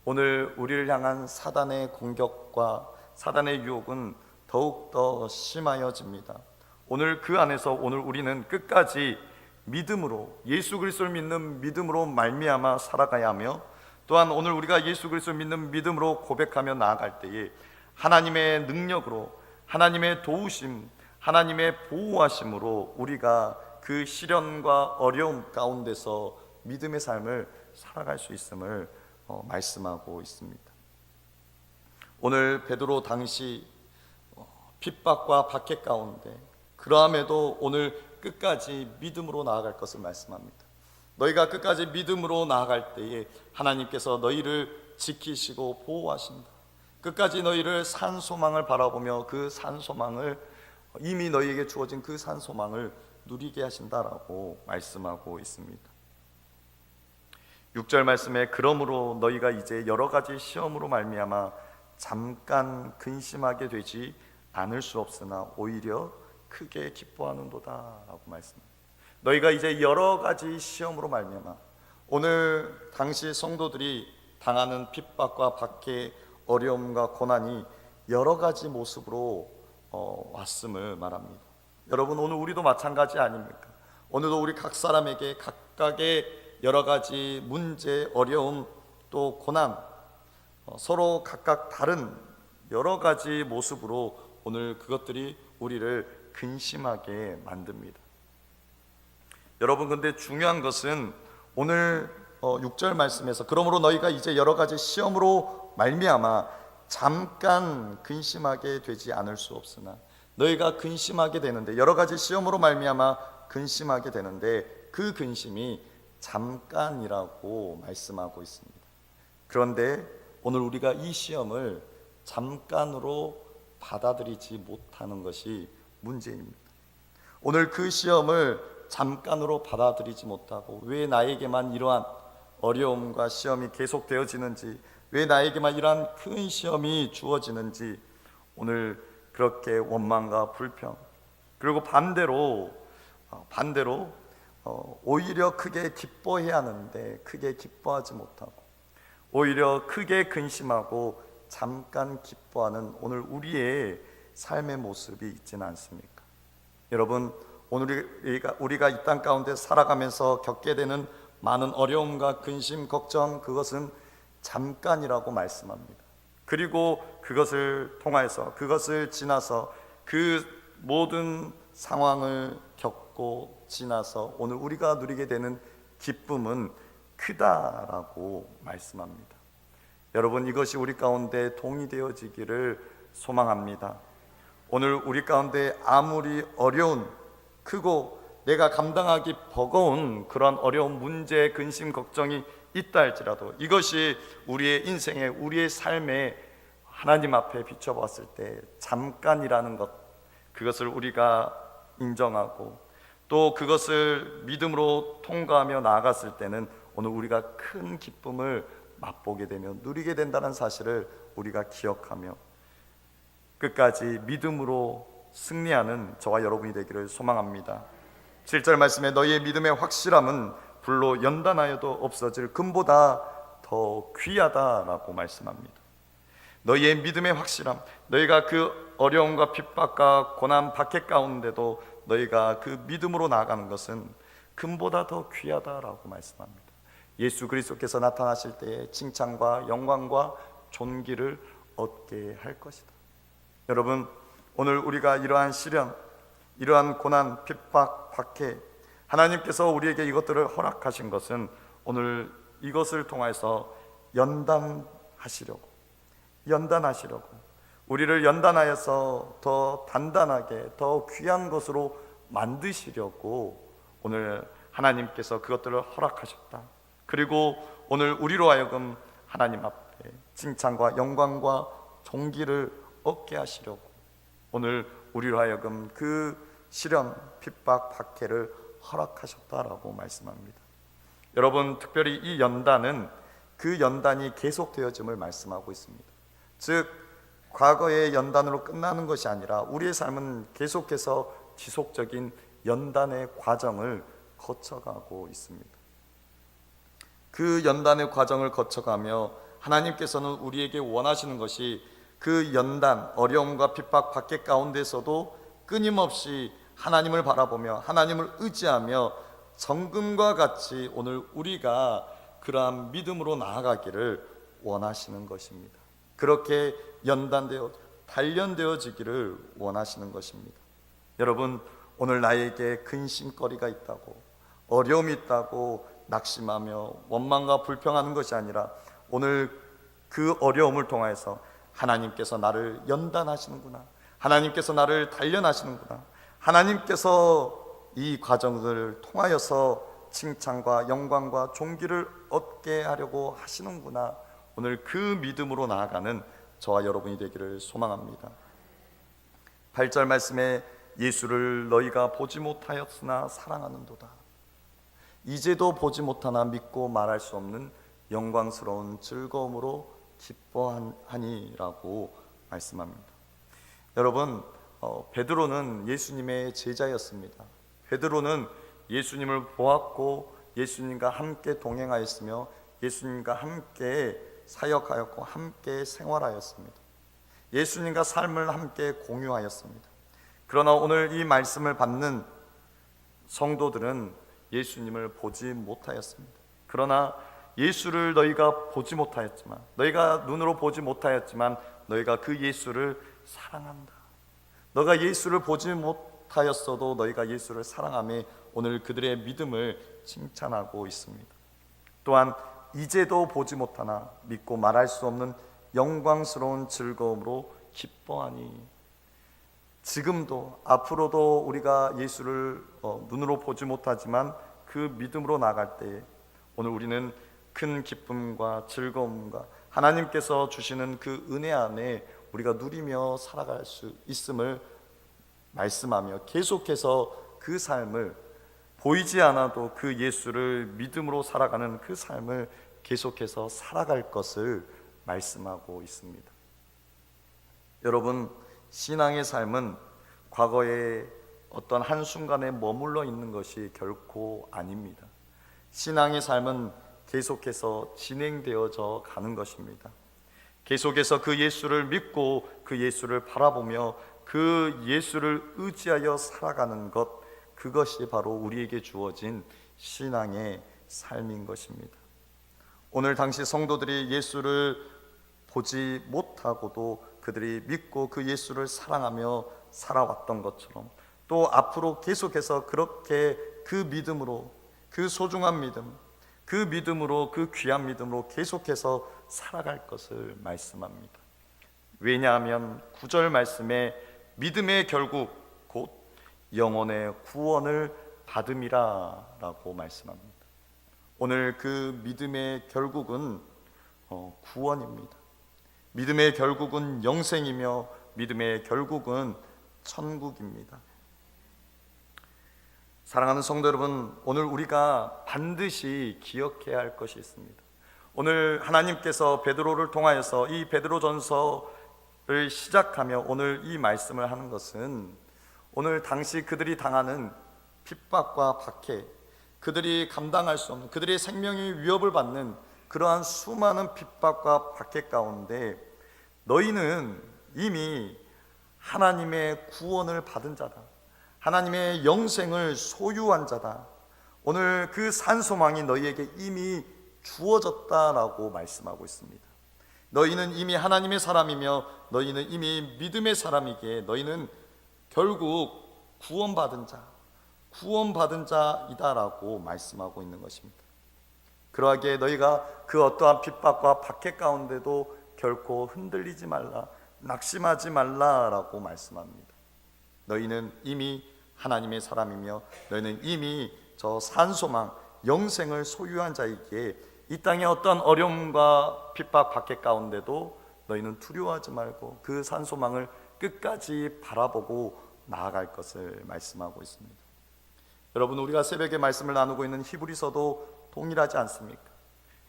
오늘 우리를 향한 사단의 공격과 사단의 유혹은 더욱더 심하여집니다. 오늘 그 안에서 오늘 우리는 끝까지 믿음으로, 예수 그리스도를 믿는 믿음으로 말미암아 살아가야 하며, 또한 오늘 우리가 예수 그리스도를 믿는 믿음으로 고백하며 나아갈 때에 하나님의 능력으로, 하나님의 도우심, 하나님의 보호하심으로 우리가 그 시련과 어려움 가운데서 믿음의 삶을 살아갈 수 있음을 말씀하고 있습니다. 오늘 베드로 당시 핍박과 박해 가운데 그러함에도 오늘 끝까지 믿음으로 나아갈 것을 말씀합니다. 너희가 끝까지 믿음으로 나아갈 때에 하나님께서 너희를 지키시고 보호하신다. 끝까지 너희를 산 소망을 바라보며 그 산 소망을 이미 너희에게 주어진 그 산 소망을 누리게 하신다라고 말씀하고 있습니다. 6절 말씀에 그러므로 너희가 이제 여러 가지 시험으로 말미암아 잠깐 근심하게 되지 않을 수 없으나 오히려 크게 기뻐하는도다라고 말씀합니다. 너희가 이제 여러 가지 시험으로 말미암아 오늘 당시 성도들이 당하는 핍박과 박해, 어려움과 고난이 여러 가지 모습으로 왔음을 말합니다. 여러분, 오늘 우리도 마찬가지 아닙니까? 오늘도 우리 각 사람에게 각각의 여러 가지 문제, 어려움, 또 고난, 서로 각각 다른 여러 가지 모습으로 오늘 그것들이 우리를 근심하게 만듭니다. 여러분, 근데 중요한 것은 오늘 6절 말씀에서 그러므로 너희가 이제 여러 가지 시험으로 말미암아 잠깐 근심하게 되지 않을 수 없으나, 너희가 근심하게 되는데, 여러 가지 시험으로 말미암아 근심하게 되는데 그 근심이 잠깐이라고 말씀하고 있습니다. 그런데 오늘 우리가 이 시험을 잠깐으로 받아들이지 못하는 것이 문제입니다. 오늘 그 시험을 잠깐으로 받아들이지 못하고 왜 나에게만 이러한 어려움과 시험이 계속되어지는지, 왜 나에게만 이러한 큰 시험이 주어지는지 오늘 그렇게 원망과 불평, 그리고 반대로 오히려 크게 기뻐해야 하는데 크게 기뻐하지 못하고 오히려 크게 근심하고 잠깐 기뻐하는 오늘 우리의 삶의 모습이 있지는 않습니까? 여러분, 오늘 우리가 이 땅 가운데 살아가면서 겪게 되는 많은 어려움과 근심, 걱정, 그것은 잠깐이라고 말씀합니다. 그리고 그것을 통해서, 그것을 지나서 그 모든 상황을 겪고 지나서 오늘 우리가 누리게 되는 기쁨은 크다라고 말씀합니다. 여러분, 이것이 우리 가운데 동의되어지기를 소망합니다. 오늘 우리 가운데 아무리 어려운, 크고 내가 감당하기 버거운 그런 어려운 문제, 근심, 걱정이 있다 할지라도 이것이 우리의 인생에, 우리의 삶에 하나님 앞에 비춰봤을 때 잠깐이라는 것, 그것을 우리가 인정하고 또 그것을 믿음으로 통과하며 나아갔을 때는 오늘 우리가 큰 기쁨을 맛보게 되며 누리게 된다는 사실을 우리가 기억하며 끝까지 믿음으로 승리하는 저와 여러분이 되기를 소망합니다. 7절 말씀에 너희의 믿음의 확실함은 불로 연단하여도 없어질 금보다 더 귀하다라고 말씀합니다. 너희의 믿음의 확실함, 너희가 그 어려움과 핍박과 고난, 박해 가운데도 너희가 그 믿음으로 나아가는 것은 금보다 더 귀하다라고 말씀합니다. 예수 그리스도께서 나타나실 때에 칭찬과 영광과 존귀를 얻게 할 것이다. 여러분, 오늘 우리가 이러한 시련, 이러한 고난, 핍박, 박해, 하나님께서 우리에게 이것들을 허락하신 것은 오늘 이것을 통해서 연단하시려고, 우리를 연단하여서 더 단단하게, 더 귀한 것으로 만드시려고 오늘 하나님께서 그것들을 허락하셨다. 그리고 오늘 우리로 하여금 하나님 앞에 칭찬과 영광과 존귀를 얻게 하시려고 오늘 우리로 하여금 그 시련, 핍박, 박해를 허락하셨다라고 말씀합니다. 여러분, 특별히 이 연단은 그 연단이 계속되어짐을 말씀하고 있습니다. 즉, 과거의 연단으로 끝나는 것이 아니라 우리의 삶은 계속해서 지속적인 연단의 과정을 거쳐가고 있습니다. 그 연단의 과정을 거쳐가며 하나님께서는 우리에게 원하시는 것이 그 연단, 어려움과 핍박, 박해 가운데서도 끊임없이 하나님을 바라보며 하나님을 의지하며 정금과 같이 오늘 우리가 그러한 믿음으로 나아가기를 원하시는 것입니다. 그렇게 연단되어 단련되어지기를 원하시는 것입니다. 여러분, 오늘 나에게 근심거리가 있다고, 어려움이 있다고 낙심하며 원망과 불평하는 것이 아니라 오늘 그 어려움을 통해서 하나님께서 나를 연단하시는구나, 하나님께서 나를 단련하시는구나, 하나님께서 이 과정을 통하여서 칭찬과 영광과 존귀를 얻게 하려고 하시는구나, 오늘 그 믿음으로 나아가는 저와 여러분이 되기를 소망합니다. 8절 말씀에 예수를 너희가 보지 못하였으나 사랑하는도다. 이제도 보지 못하나 믿고 말할 수 없는 영광스러운 즐거움으로 기뻐하니라고 말씀합니다. 여러분, 베드로는 예수님의 제자였습니다. 베드로는 예수님을 보았고 예수님과 함께 동행하였으며 예수님과 함께 사역하였고 함께 생활하였습니다. 예수님과 삶을 함께 공유하였습니다. 그러나 오늘 이 말씀을 받는 성도들은 예수님을 보지 못하였습니다. 그러나 예수를 너희가 보지 못하였지만, 너희가 눈으로 보지 못하였지만 너희가 그 예수를 사랑한다. 너가 예수를 보지 못하였어도 너희가 예수를 사랑하며 오늘 그들의 믿음을 칭찬하고 있습니다. 또한 이제도 보지 못하나 믿고 말할 수 없는 영광스러운 즐거움으로 기뻐하니, 지금도 앞으로도 우리가 예수를 눈으로 보지 못하지만 그 믿음으로 나아갈 때에 오늘 우리는 큰 기쁨과 즐거움과 하나님께서 주시는 그 은혜 안에 우리가 누리며 살아갈 수 있음을 말씀하며 계속해서 그 삶을, 보이지 않아도 그 예수를 믿음으로 살아가는 그 삶을 계속해서 살아갈 것을 말씀하고 있습니다. 여러분, 신앙의 삶은 과거의 어떤 한순간에 머물러 있는 것이 결코 아닙니다. 신앙의 삶은 계속해서 진행되어져 가는 것입니다. 계속해서 그 예수를 믿고 그 예수를 바라보며 그 예수를 의지하여 살아가는 것, 그것이 바로 우리에게 주어진 신앙의 삶인 것입니다. 오늘 당시 성도들이 예수를 보지 못하고도 그들이 믿고 그 예수를 사랑하며 살아왔던 것처럼 또 앞으로 계속해서 그렇게 그 믿음으로, 그 소중한 믿음, 그 믿음으로, 그 귀한 믿음으로 계속해서 살아갈 것을 말씀합니다. 왜냐하면 9절 말씀에 믿음의 결국 곧 영혼의 구원을 받음이라 라고 말씀합니다. 오늘 그 믿음의 결국은 구원입니다. 믿음의 결국은 영생이며 믿음의 결국은 천국입니다. 사랑하는 성도 여러분, 오늘 우리가 반드시 기억해야 할 것이 있습니다. 오늘 하나님께서 베드로를 통하여서 이 베드로전서를 시작하며 오늘 이 말씀을 하는 것은 오늘 당시 그들이 당하는 핍박과 박해, 그들이 감당할 수 없는, 그들의 생명이 위협을 받는 그러한 수많은 핍박과 박해 가운데 너희는 이미 하나님의 구원을 받은 자다, 하나님의 영생을 소유한 자다, 오늘 그 산소망이 너희에게 이미 주어졌다라고 말씀하고 있습니다. 너희는 이미 하나님의 사람이며 너희는 이미 믿음의 사람이기에 너희는 결국 구원받은 자이다라고 말씀하고 있는 것입니다. 그러하기에 너희가 그 어떠한 핍박과 박해 가운데도 결코 흔들리지 말라, 낙심하지 말라라고 말씀합니다. 너희는 이미 하나님의 사람이며 너희는 이미 저 산소망, 영생을 소유한 자이기에 이 땅의 어떤 어려움과 핍박, 박해 가운데도 너희는 두려워하지 말고 그 산소망을 끝까지 바라보고 나아갈 것을 말씀하고 있습니다. 여러분, 우리가 새벽에 말씀을 나누고 있는 히브리서도 동일하지 않습니까?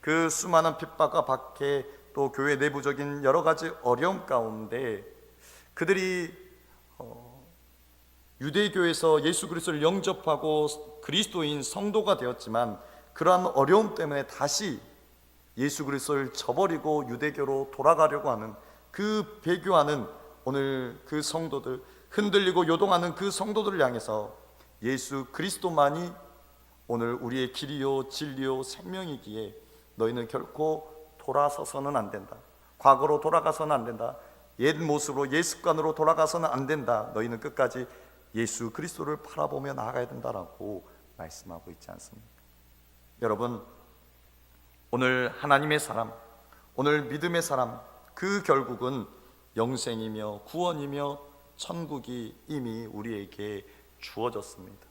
그 수많은 핍박과 박해, 또 교회 내부적인 여러 가지 어려움 가운데 그들이 유대교에서 예수 그리스도를 영접하고 그리스도인 성도가 되었지만 그러한 어려움 때문에 다시 예수 그리스도를 저버리고 유대교로 돌아가려고 하는 그 배교하는 오늘 그 성도들, 흔들리고 요동하는 그 성도들을 향해서 예수 그리스도만이 오늘 우리의 길이요 진리요 생명이기에 너희는 결코 돌아서서는 안 된다, 과거로 돌아가서는 안 된다, 옛 모습으로 옛 습관으로 돌아가서는 안 된다, 너희는 끝까지 예수 그리스도를 바라보며 나아가야 된다라고 말씀하고 있지 않습니까? 여러분, 오늘 하나님의 사람, 오늘 믿음의 사람, 그 결국은 영생이며 구원이며 천국이 이미 우리에게 주어졌습니다.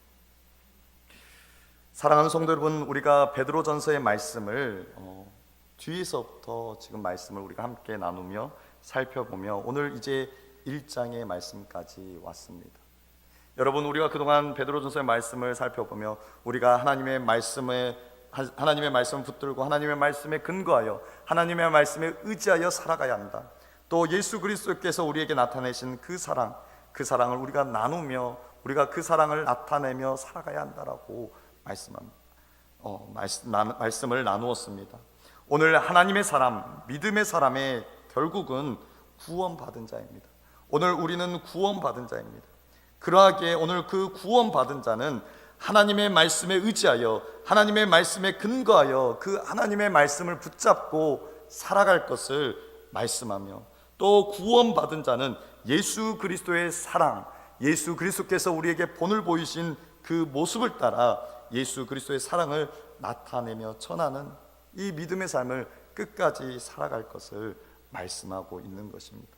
사랑하는 성도 여러분, 우리가 베드로전서의 말씀을 뒤에서부터 지금 말씀을 우리가 함께 나누며 살펴보며 오늘 이제 1장의 말씀까지 왔습니다. 여러분, 우리가 그동안 베드로전서의 말씀을 살펴보며 우리가 하나님의 말씀을 붙들고 하나님의 말씀에 근거하여 하나님의 말씀에 의지하여 살아가야 한다. 또 예수 그리스도께서 우리에게 나타내신 그 사랑을 우리가 나누며 우리가 그 사랑을 나타내며 살아가야 한다라고 말씀을 나누었습니다. 오늘 하나님의 사람, 믿음의 사람의 결국은 구원받은 자입니다. 오늘 우리는 구원받은 자입니다. 그러하기에 오늘 그 구원받은 자는 하나님의 말씀에 의지하여 하나님의 말씀에 근거하여 그 하나님의 말씀을 붙잡고 살아갈 것을 말씀하며, 또 구원받은 자는 예수 그리스도의 사랑, 예수 그리스도께서 우리에게 본을 보이신 그 모습을 따라 예수 그리스도의 사랑을 나타내며 전하는 이 믿음의 삶을 끝까지 살아갈 것을 말씀하고 있는 것입니다.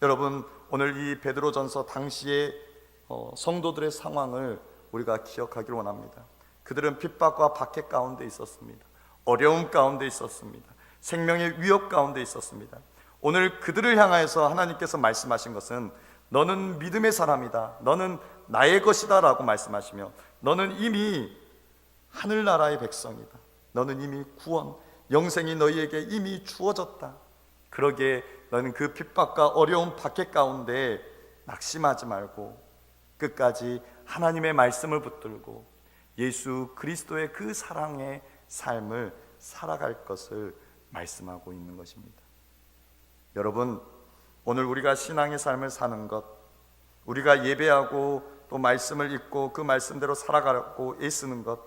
여러분, 오늘 이 베드로전서 당시의 성도들의 상황을 우리가 기억하기를 원합니다. 그들은 핍박과 박해 가운데 있었습니다. 어려움 가운데 있었습니다. 생명의 위협 가운데 있었습니다. 오늘 그들을 향하여서 하나님께서 말씀하신 것은 너는 믿음의 사람이다, 너는 나의 것이다 라고 말씀하시며, 너는 이미 하늘나라의 백성이다, 너는 이미 구원, 영생이 너희에게 이미 주어졌다. 그러기에 너는 그 핍박과 어려운 박해 가운데 낙심하지 말고 끝까지 하나님의 말씀을 붙들고 예수 그리스도의 그 사랑의 삶을 살아갈 것을 말씀하고 있는 것입니다. 여러분, 오늘 우리가 신앙의 삶을 사는 것, 우리가 예배하고 또 말씀을 읽고 그 말씀대로 살아가고 애쓰는 것,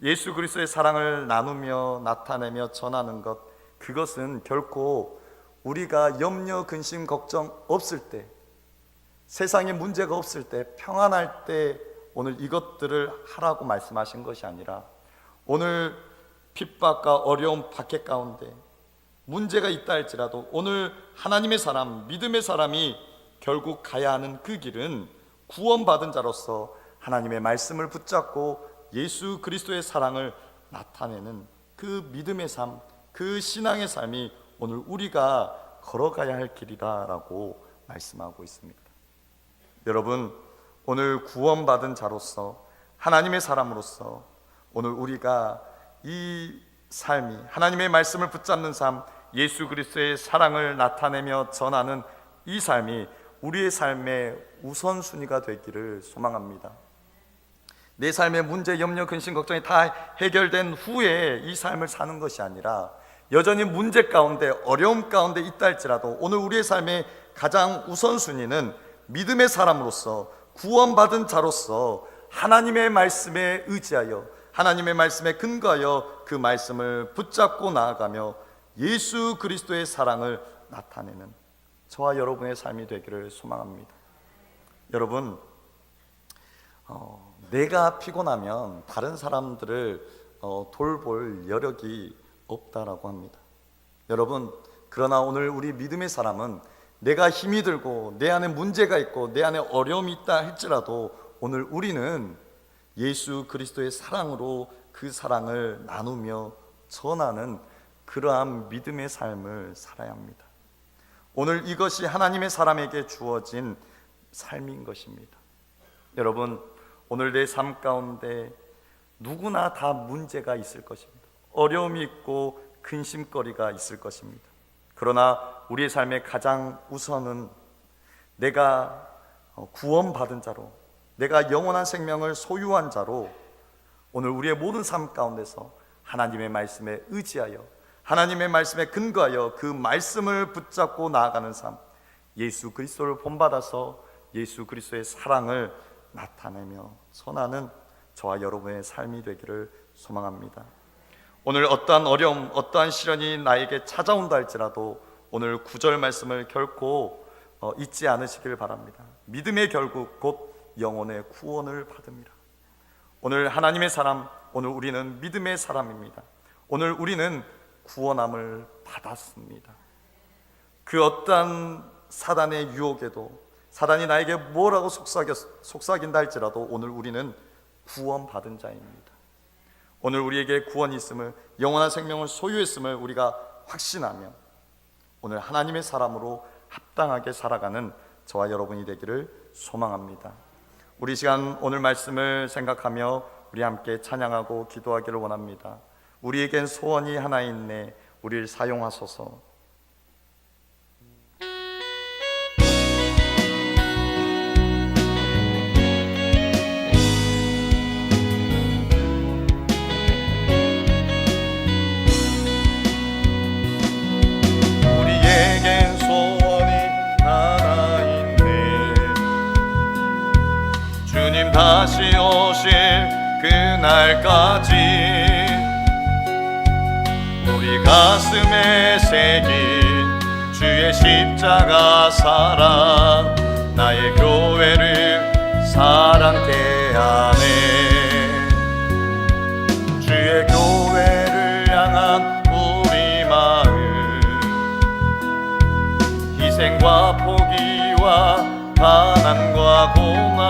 예수 그리스도의 사랑을 나누며 나타내며 전하는 것, 그것은 결코 우리가 염려, 근심, 걱정 없을 때, 세상에 문제가 없을 때, 평안할 때 오늘 이것들을 하라고 말씀하신 것이 아니라, 오늘 핍박과 어려움 박해 가운데 문제가 있다 할지라도 오늘 하나님의 사람, 믿음의 사람이 결국 가야 하는 그 길은 구원받은 자로서 하나님의 말씀을 붙잡고 예수 그리스도의 사랑을 나타내는 그 믿음의 삶, 그 신앙의 삶이 오늘 우리가 걸어가야 할 길이다라고 말씀하고 있습니다. 여러분, 오늘 구원받은 자로서 하나님의 사람으로서 오늘 우리가 이 삶이 하나님의 말씀을 붙잡는 삶, 예수 그리스도의 사랑을 나타내며 전하는 이 삶이 우리의 삶의 우선순위가 되기를 소망합니다. 내 삶의 문제, 염려, 근심, 걱정이 다 해결된 후에 이 삶을 사는 것이 아니라 여전히 문제 가운데 어려움 가운데 있다 할지라도 오늘 우리의 삶의 가장 우선순위는 믿음의 사람으로서 구원받은 자로서 하나님의 말씀에 의지하여 하나님의 말씀에 근거하여 그 말씀을 붙잡고 나아가며 예수 그리스도의 사랑을 나타내는 저와 여러분의 삶이 되기를 소망합니다. 여러분, 내가 피곤하면 다른 사람들을 돌볼 여력이 없다라고 합니다. 여러분, 그러나 오늘 우리 믿음의 사람은 내가 힘이 들고 내 안에 문제가 있고 내 안에 어려움이 있다 할지라도 오늘 우리는 예수 그리스도의 사랑으로 그 사랑을 나누며 전하는 그러한 믿음의 삶을 살아야 합니다. 오늘 이것이 하나님의 사람에게 주어진 삶인 것입니다. 여러분, 오늘 내 삶 가운데 누구나 다 문제가 있을 것입니다. 어려움이 있고 근심거리가 있을 것입니다. 그러나 우리의 삶의 가장 우선은 내가 구원받은 자로, 내가 영원한 생명을 소유한 자로 오늘 우리의 모든 삶 가운데서 하나님의 말씀에 의지하여 하나님의 말씀에 근거하여 그 말씀을 붙잡고 나아가는 삶, 예수 그리스도를 본받아서 예수 그리스도의 사랑을 나타내며 선하는 저와 여러분의 삶이 되기를 소망합니다. 오늘 어떠한 어려움, 어떠한 시련이 나에게 찾아온다 할지라도 오늘 9절 말씀을 결코 잊지 않으시길 바랍니다. 믿음의 결국 곧 영혼의 구원을 받음이라. 오늘 하나님의 사람, 오늘 우리는 믿음의 사람입니다. 오늘 우리는 구원함을 받았습니다. 그 어떠한 사단의 유혹에도, 사단이 나에게 뭐라고 속삭인다 할지라도 오늘 우리는 구원받은 자입니다. 오늘 우리에게 구원이 있음을, 영원한 생명을 소유했음을 우리가 확신하며 오늘 하나님의 사람으로 합당하게 살아가는 저와 여러분이 되기를 소망합니다. 우리 시간 오늘 말씀을 생각하며 우리 함께 찬양하고 기도하기를 원합니다. 우리에겐 소원이 하나 있네, 우리를 사용하소서. 우리에겐 소원이 하나 있네. 주님 다시 오실 그날까지 우리 가슴에 새긴 주의 십자가 사랑, 나의 교회를 사랑케 하네. 주의 교회를 향한 우리 마음, 희생과 포기와 가난과 공허,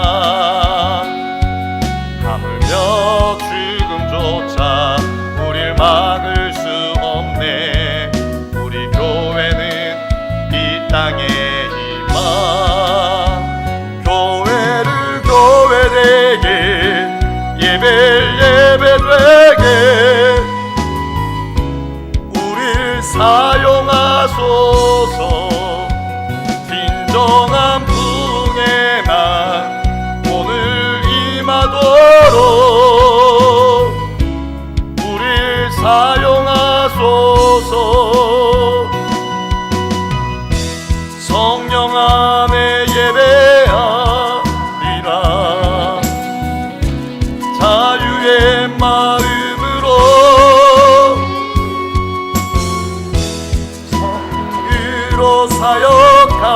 하물며 죽음조차 우릴 막을 수 없네. 우리 교회는 이 땅의 희망, 교회를 교회되게, 예배를 예배되게 우릴 사용하소서. 진정한 부흥의 날 오늘 임하도록 우릴 사용하소서. 성령 안에 예배하리라, 자유의 마음으로 성으로 사역하리라.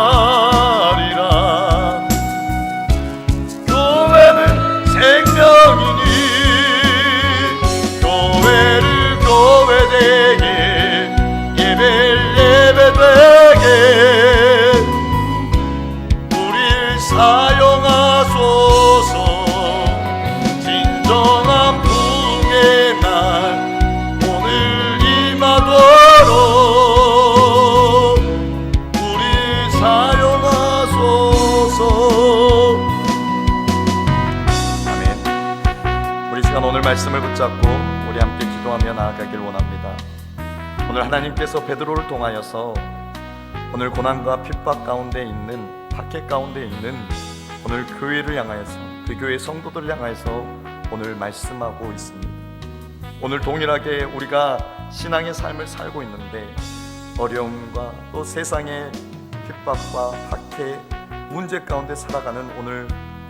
교회는 생명이니 교회를 교회되게, 예배를 예배되게 우릴 사용하소서. 진정한 부흥의 날 오늘 임하도록 우릴 사용하소서. 아멘. 우리 시간 오늘 말씀을 붙잡고 우리 함께 기도하며 나아가길 원합니다. 오늘 하나님께서 베드로를 통하여서 오늘 고난과 핍박 가운데 있는, 박해 가운데 있는 오늘 교회를 향하여서, 그 교회 성도들을 향하여서 오늘 말씀하고 있습니다. 오늘 동일하게 우리가 신앙의 삶을 살고 있는데 어려움과 또 세상의 핍박과 박해, 문제 가운데 살아가는 오늘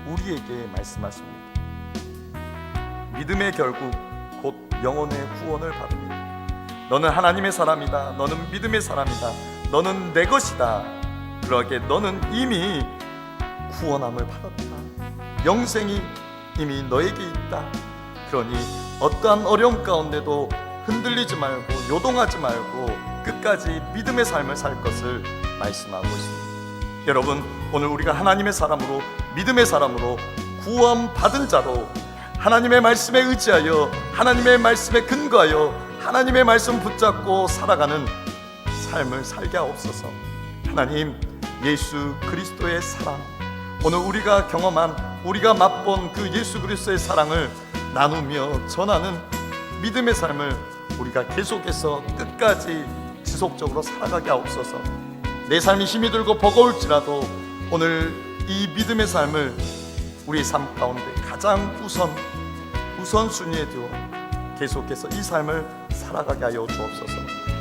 우리에게 말씀하십니다. 믿음의 결국 곧 영혼의 구원을 받습니다. 너는 하나님의 사람이다, 너는 믿음의 사람이다, 너는 내 것이다. 그러기에 너는 이미 구원함을 받았다. 영생이 이미 너에게 있다. 그러니 어떠한 어려움 가운데도 흔들리지 말고 요동하지 말고 끝까지 믿음의 삶을 살 것을 말씀하고 있습니다. 여러분, 오늘 우리가 하나님의 사람으로, 믿음의 사람으로, 구원받은 자로 하나님의 말씀에 의지하여, 하나님의 말씀에 근거하여 하나님의 말씀 붙잡고 살아가는 삶을 살게 하옵소서. 하나님, 예수 그리스도의 사랑, 오늘 우리가 경험한, 우리가 맛본 그 예수 그리스도의 사랑을 나누며 전하는 믿음의 삶을 우리가 계속해서 끝까지 지속적으로 살아가게 하옵소서. 내 삶이 힘이 들고 버거울지라도 오늘 이 믿음의 삶을 우리의 삶 가운데 가장 우선순위에 두어 계속해서 이 삶을 살아가게 하여 주옵소서.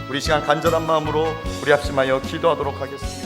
우리 시간 간절한 마음으로 우리 합심하여 기도하도록 하겠습니다.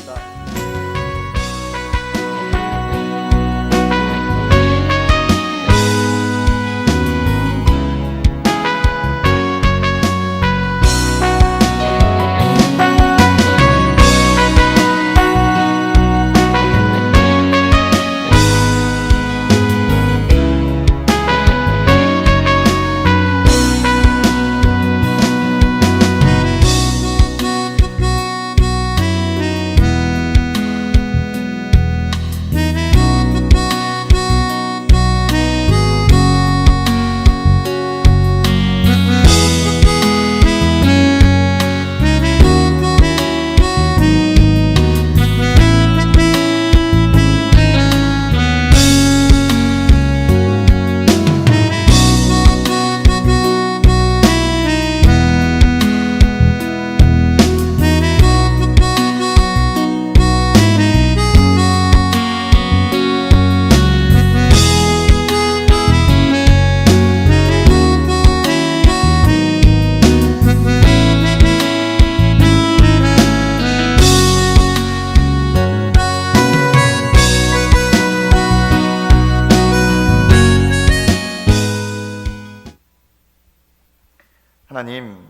하나님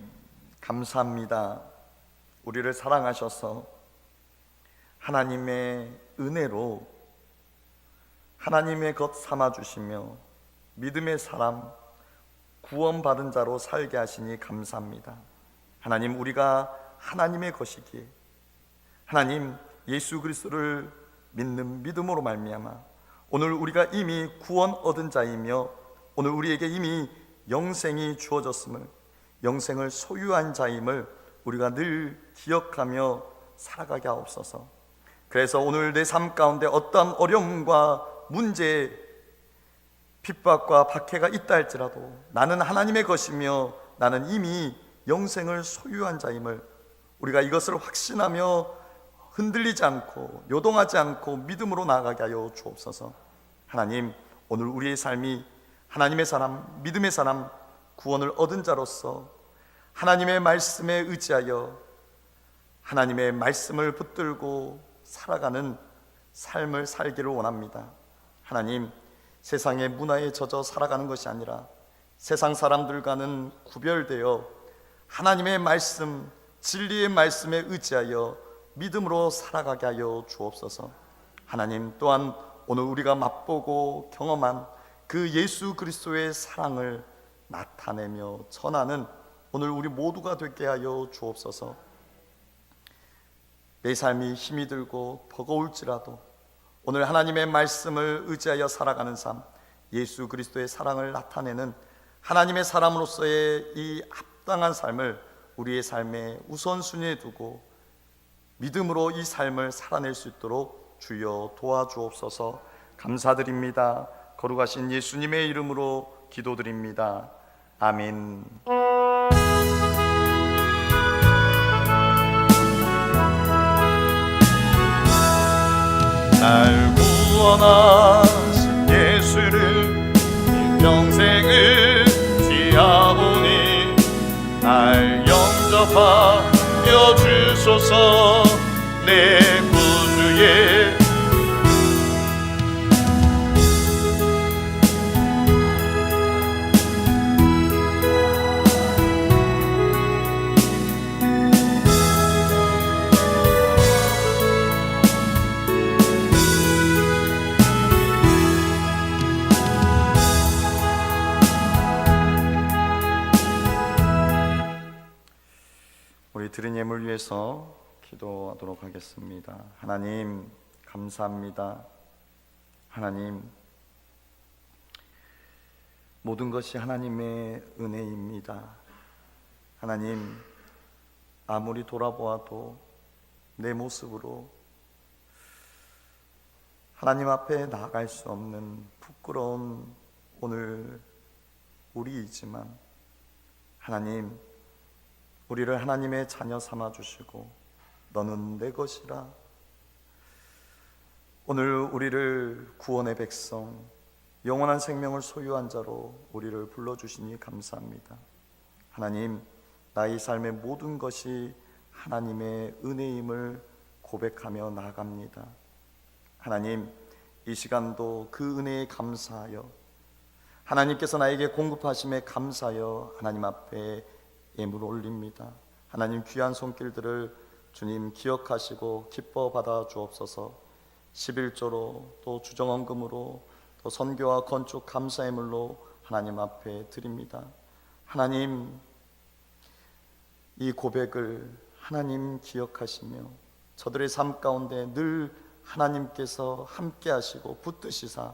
감사합니다. 우리를 사랑하셔서 하나님의 은혜로 하나님의 것 삼아주시며 믿음의 사람, 구원받은 자로 살게 하시니 감사합니다. 하나님, 우리가 하나님의 것이기에 하나님 예수 그리스도를 믿는 믿음으로 말미암아 오늘 우리가 이미 구원 얻은 자이며 오늘 우리에게 이미 영생이 주어졌음을, 영생을 소유한 자임을 우리가 늘 기억하며 살아가게 하옵소서. 그래서 오늘 내 삶 가운데 어떠한 어려움과 문제, 핍박과 박해가 있다 할지라도 나는 하나님의 것이며 나는 이미 영생을 소유한 자임을 우리가 이것을 확신하며 흔들리지 않고 요동하지 않고 믿음으로 나아가게 하여 주옵소서. 하나님, 오늘 우리의 삶이 하나님의 사람, 믿음의 사람, 구원을 얻은 자로서 하나님의 말씀에 의지하여 하나님의 말씀을 붙들고 살아가는 삶을 살기를 원합니다. 하나님, 세상의 문화에 젖어 살아가는 것이 아니라 세상 사람들과는 구별되어 하나님의 말씀, 진리의 말씀에 의지하여 믿음으로 살아가게 하여 주옵소서. 하나님, 또한 오늘 우리가 맛보고 경험한 그 예수 그리스도의 사랑을 나타내며 전하는 오늘 우리 모두가 되게 하여 주옵소서. 내 삶이 힘이 들고 버거울지라도 오늘 하나님의 말씀을 의지하여 살아가는 삶, 예수 그리스도의 사랑을 나타내는 하나님의 사람으로서의 이 합당한 삶을 우리의 삶의 우선순위에 두고 믿음으로 이 삶을 살아낼 수 있도록 주여 도와주옵소서. 감사드립니다. 거룩하신 예수님의 이름으로 기도드립니다. 아멘. 날 구원하신 예수를 평생을 지하오니 날 영접하여 주소서. 내 구주의 우리 드린 예물 위해서 기도하도록 하겠습니다. 하나님 감사합니다. 하나님, 모든 것이 하나님의 은혜입니다. 하나님, 아무리 돌아보아도 내 모습으로 하나님 앞에 나아갈 수 없는 부끄러운 오늘 우리이지만 하나님, 우리를 하나님의 자녀 삼아 주시고 너는 내 것이라 오늘 우리를 구원의 백성, 영원한 생명을 소유한 자로 우리를 불러주시니 감사합니다. 하나님, 나의 삶의 모든 것이 하나님의 은혜임을 고백하며 나아갑니다. 하나님, 이 시간도 그 은혜에 감사하여 하나님께서 나에게 공급하심에 감사하여 하나님 앞에 예물 올립니다. 하나님, 귀한 손길들을 주님 기억하시고 기뻐 받아 주옵소서. 11조로 또 주정헌금으로 또 선교와 건축 감사예물로 하나님 앞에 드립니다. 하나님, 이 고백을 하나님 기억하시며 저들의 삶 가운데 늘 하나님께서 함께 하시고 붙드시사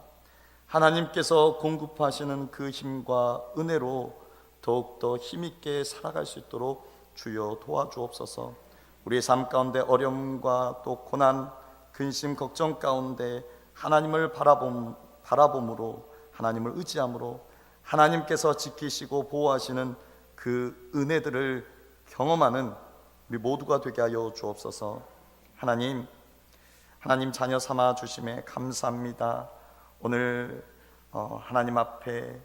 하나님께서 공급하시는 그 힘과 은혜로 더욱더 힘있게 살아갈 수 있도록 주여 도와주옵소서. 우리의 삶 가운데 어려움과 또 고난, 근심, 걱정 가운데 하나님을 바라봄으로 하나님을 의지함으로 하나님께서 지키시고 보호하시는 그 은혜들을 경험하는 우리 모두가 되게 하여 주옵소서. 하나님 자녀 삼아 주심에 감사합니다. 오늘 하나님 앞에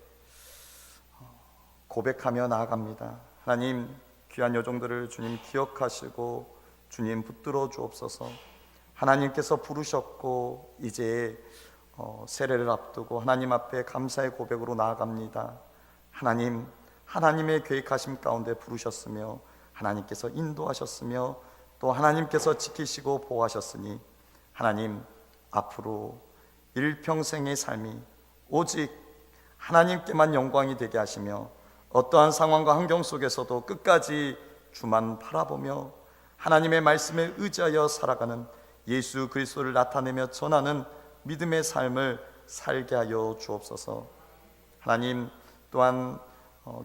고백하며 나아갑니다. 하나님, 귀한 여종들을 주님 기억하시고 주님 붙들어 주옵소서. 하나님께서 부르셨고 이제 세례를 앞두고 하나님 앞에 감사의 고백으로 나아갑니다. 하나님, 하나님의 계획하심 가운데 부르셨으며 하나님께서 인도하셨으며 또 하나님께서 지키시고 보호하셨으니 하나님 앞으로 일평생의 삶이 오직 하나님께만 영광이 되게 하시며 어떠한 상황과 환경 속에서도 끝까지 주만 바라보며 하나님의 말씀에 의지하여 살아가는 예수 그리스도를 나타내며 전하는 믿음의 삶을 살게 하여 주옵소서. 하나님 또한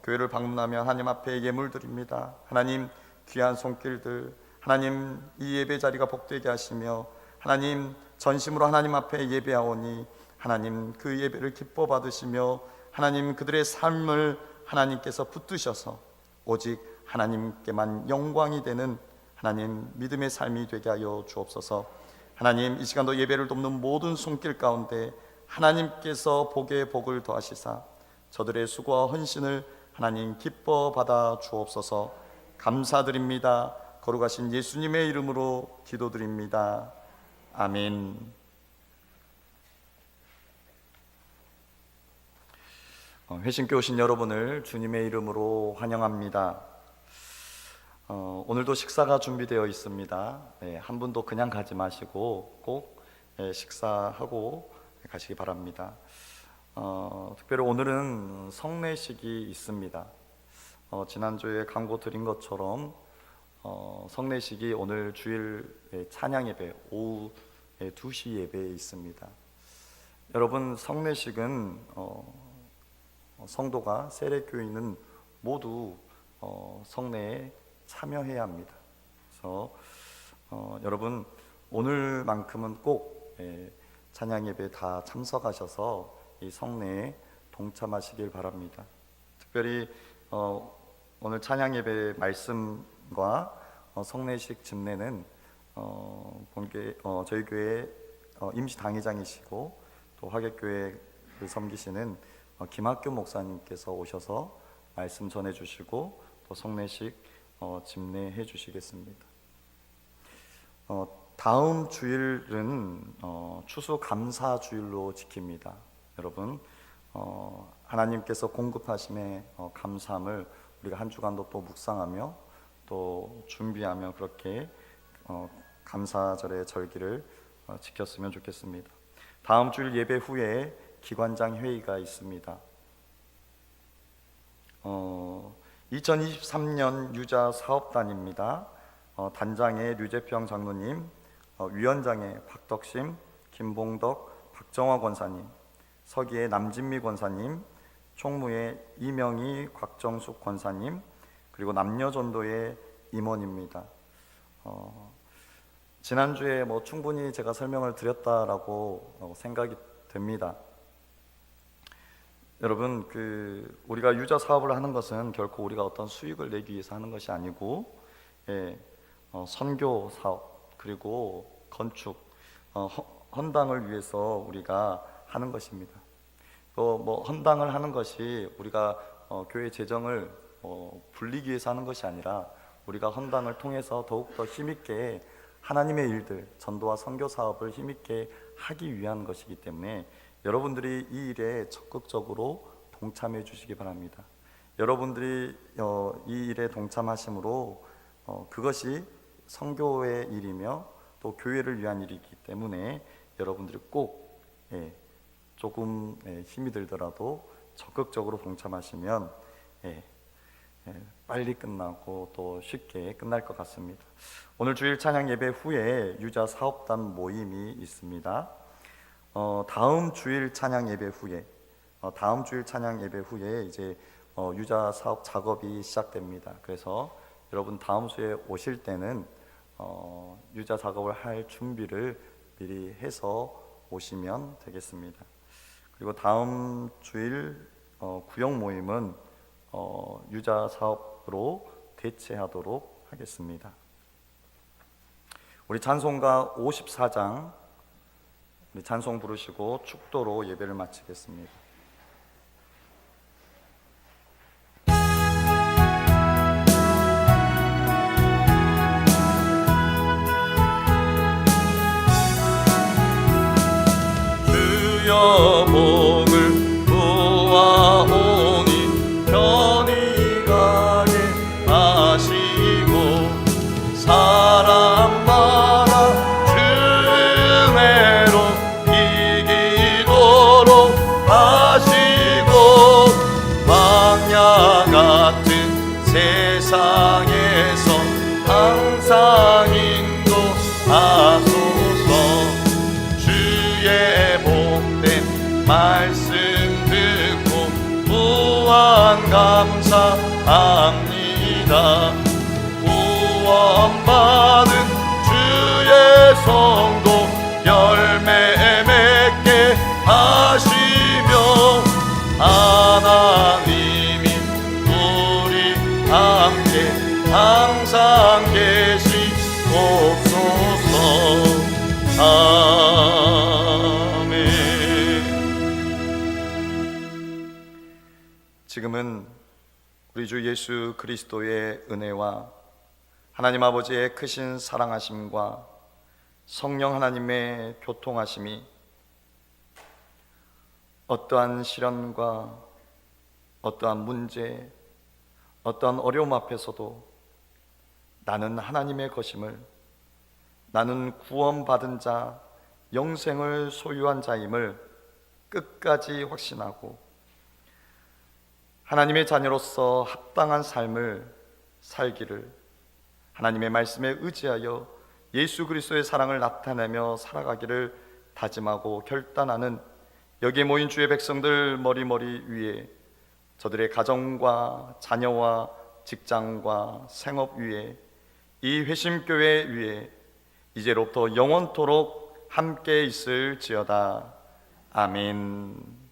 교회를 방문하며 하나님 앞에 예물 드립니다. 하나님 귀한 손길들, 하나님 이 예배 자리가 복되게 하시며 하나님 전심으로 하나님 앞에 예배하오니 하나님 그 예배를 기뻐 받으시며 하나님 그들의 삶을 하나님께서 붙드셔서 오직 하나님께만 영광이 되는 하나님 믿음의 삶이 되게 하여 주옵소서. 하나님 이 시간도 예배를 돕는 모든 손길 가운데 하나님께서 복에 복을 더하시사 저들의 수고와 헌신을 하나님 기뻐 받아 주옵소서. 감사드립니다. 거룩하신 예수님의 이름으로 기도드립니다. 아멘. 회심교 오신 여러분을 주님의 이름으로 환영합니다. 오늘도 식사가 준비되어 있습니다. 한 분도 그냥 가지 마시고 꼭 식사하고 가시기 바랍니다. 특별히 오늘은 성례식이 있습니다. 지난주에 광고 드린 것처럼 성례식이 오늘 주일 찬양 예배 오후 2시 예배에 있습니다. 여러분 성례식은 성도가 세례교인은 모두 성례에 참여해야 합니다. 그래서 여러분 오늘만큼은 꼭 찬양 예배 다 참석하셔서 이 성례에 동참하시길 바랍니다. 특별히 오늘 찬양 예배 말씀과 성례식 집례는 저희 교회 임시 당회장이시고 또 화객교회 섬기시는 김학교 목사님께서 오셔서 말씀 전해주시고 또 성례식 집례해 주시겠습니다. 다음 주일은 추수감사주일로 지킵니다. 여러분 하나님께서 공급하심에 감사함을 우리가 한 주간도 또 묵상하며 또 준비하며 그렇게 감사절의 절기를 지켰으면 좋겠습니다. 다음 주일 예배 후에 기관장 회의가 있습니다. 2023년 유자 사업단입니다. 단장의 류재평 장로님, 위원장의 박덕심, 김봉덕, 박정화 권사님, 서기의 남진미 권사님, 총무의 이명희, 곽정숙 권사님, 그리고 남녀전도의 임원입니다. 지난주에 충분히 제가 설명을 드렸다라고 생각이 됩니다. 여러분 우리가 유자 사업을 하는 것은 결코 우리가 어떤 수익을 내기 위해서 하는 것이 아니고 선교 사업 그리고 건축 헌당을 위해서 우리가 하는 것입니다. 또 헌당을 하는 것이 우리가 교회 재정을 불리기 위해서 하는 것이 아니라 우리가 헌당을 통해서 더욱더 힘있게 하나님의 일들, 전도와 선교 사업을 힘있게 하기 위한 것이기 때문에 여러분들이 이 일에 적극적으로 동참해 주시기 바랍니다. 여러분들이 이 일에 동참하심으로 그것이 선교의 일이며 또 교회를 위한 일이기 때문에 여러분들이 꼭 조금 힘이 들더라도 적극적으로 동참하시면 빨리 끝나고 또 쉽게 끝날 것 같습니다. 오늘 주일 찬양 예배 후에 유자 사업단 모임이 있습니다. 다음 주일 찬양 예배 후에 이제 유자 사업 작업이 시작됩니다. 그래서 여러분 다음 주에 오실 때는 유자 작업을 할 준비를 미리 해서 오시면 되겠습니다. 그리고 다음 주일 구역 모임은 유자 사업으로 대체하도록 하겠습니다. 우리 찬송가 54장 우리 찬송 부르시고 축도로 예배를 마치겠습니다. 주여 복을 보아오니 편히 우리 주 예수 그리스도의 은혜와 하나님 아버지의 크신 사랑하심과 성령 하나님의 교통하심이 어떠한 시련과 어떠한 문제, 어떠한 어려움 앞에서도 나는 하나님의 것임을, 나는 구원받은 자, 영생을 소유한 자임을 끝까지 확신하고 하나님의 자녀로서 합당한 삶을 살기를, 하나님의 말씀에 의지하여 예수 그리스도의 사랑을 나타내며 살아가기를 다짐하고 결단하는 여기에 모인 주의 백성들 머리머리 위에, 저들의 가정과 자녀와 직장과 생업 위에, 이 회심교회 위에 이제로부터 영원토록 함께 있을지어다. 아멘.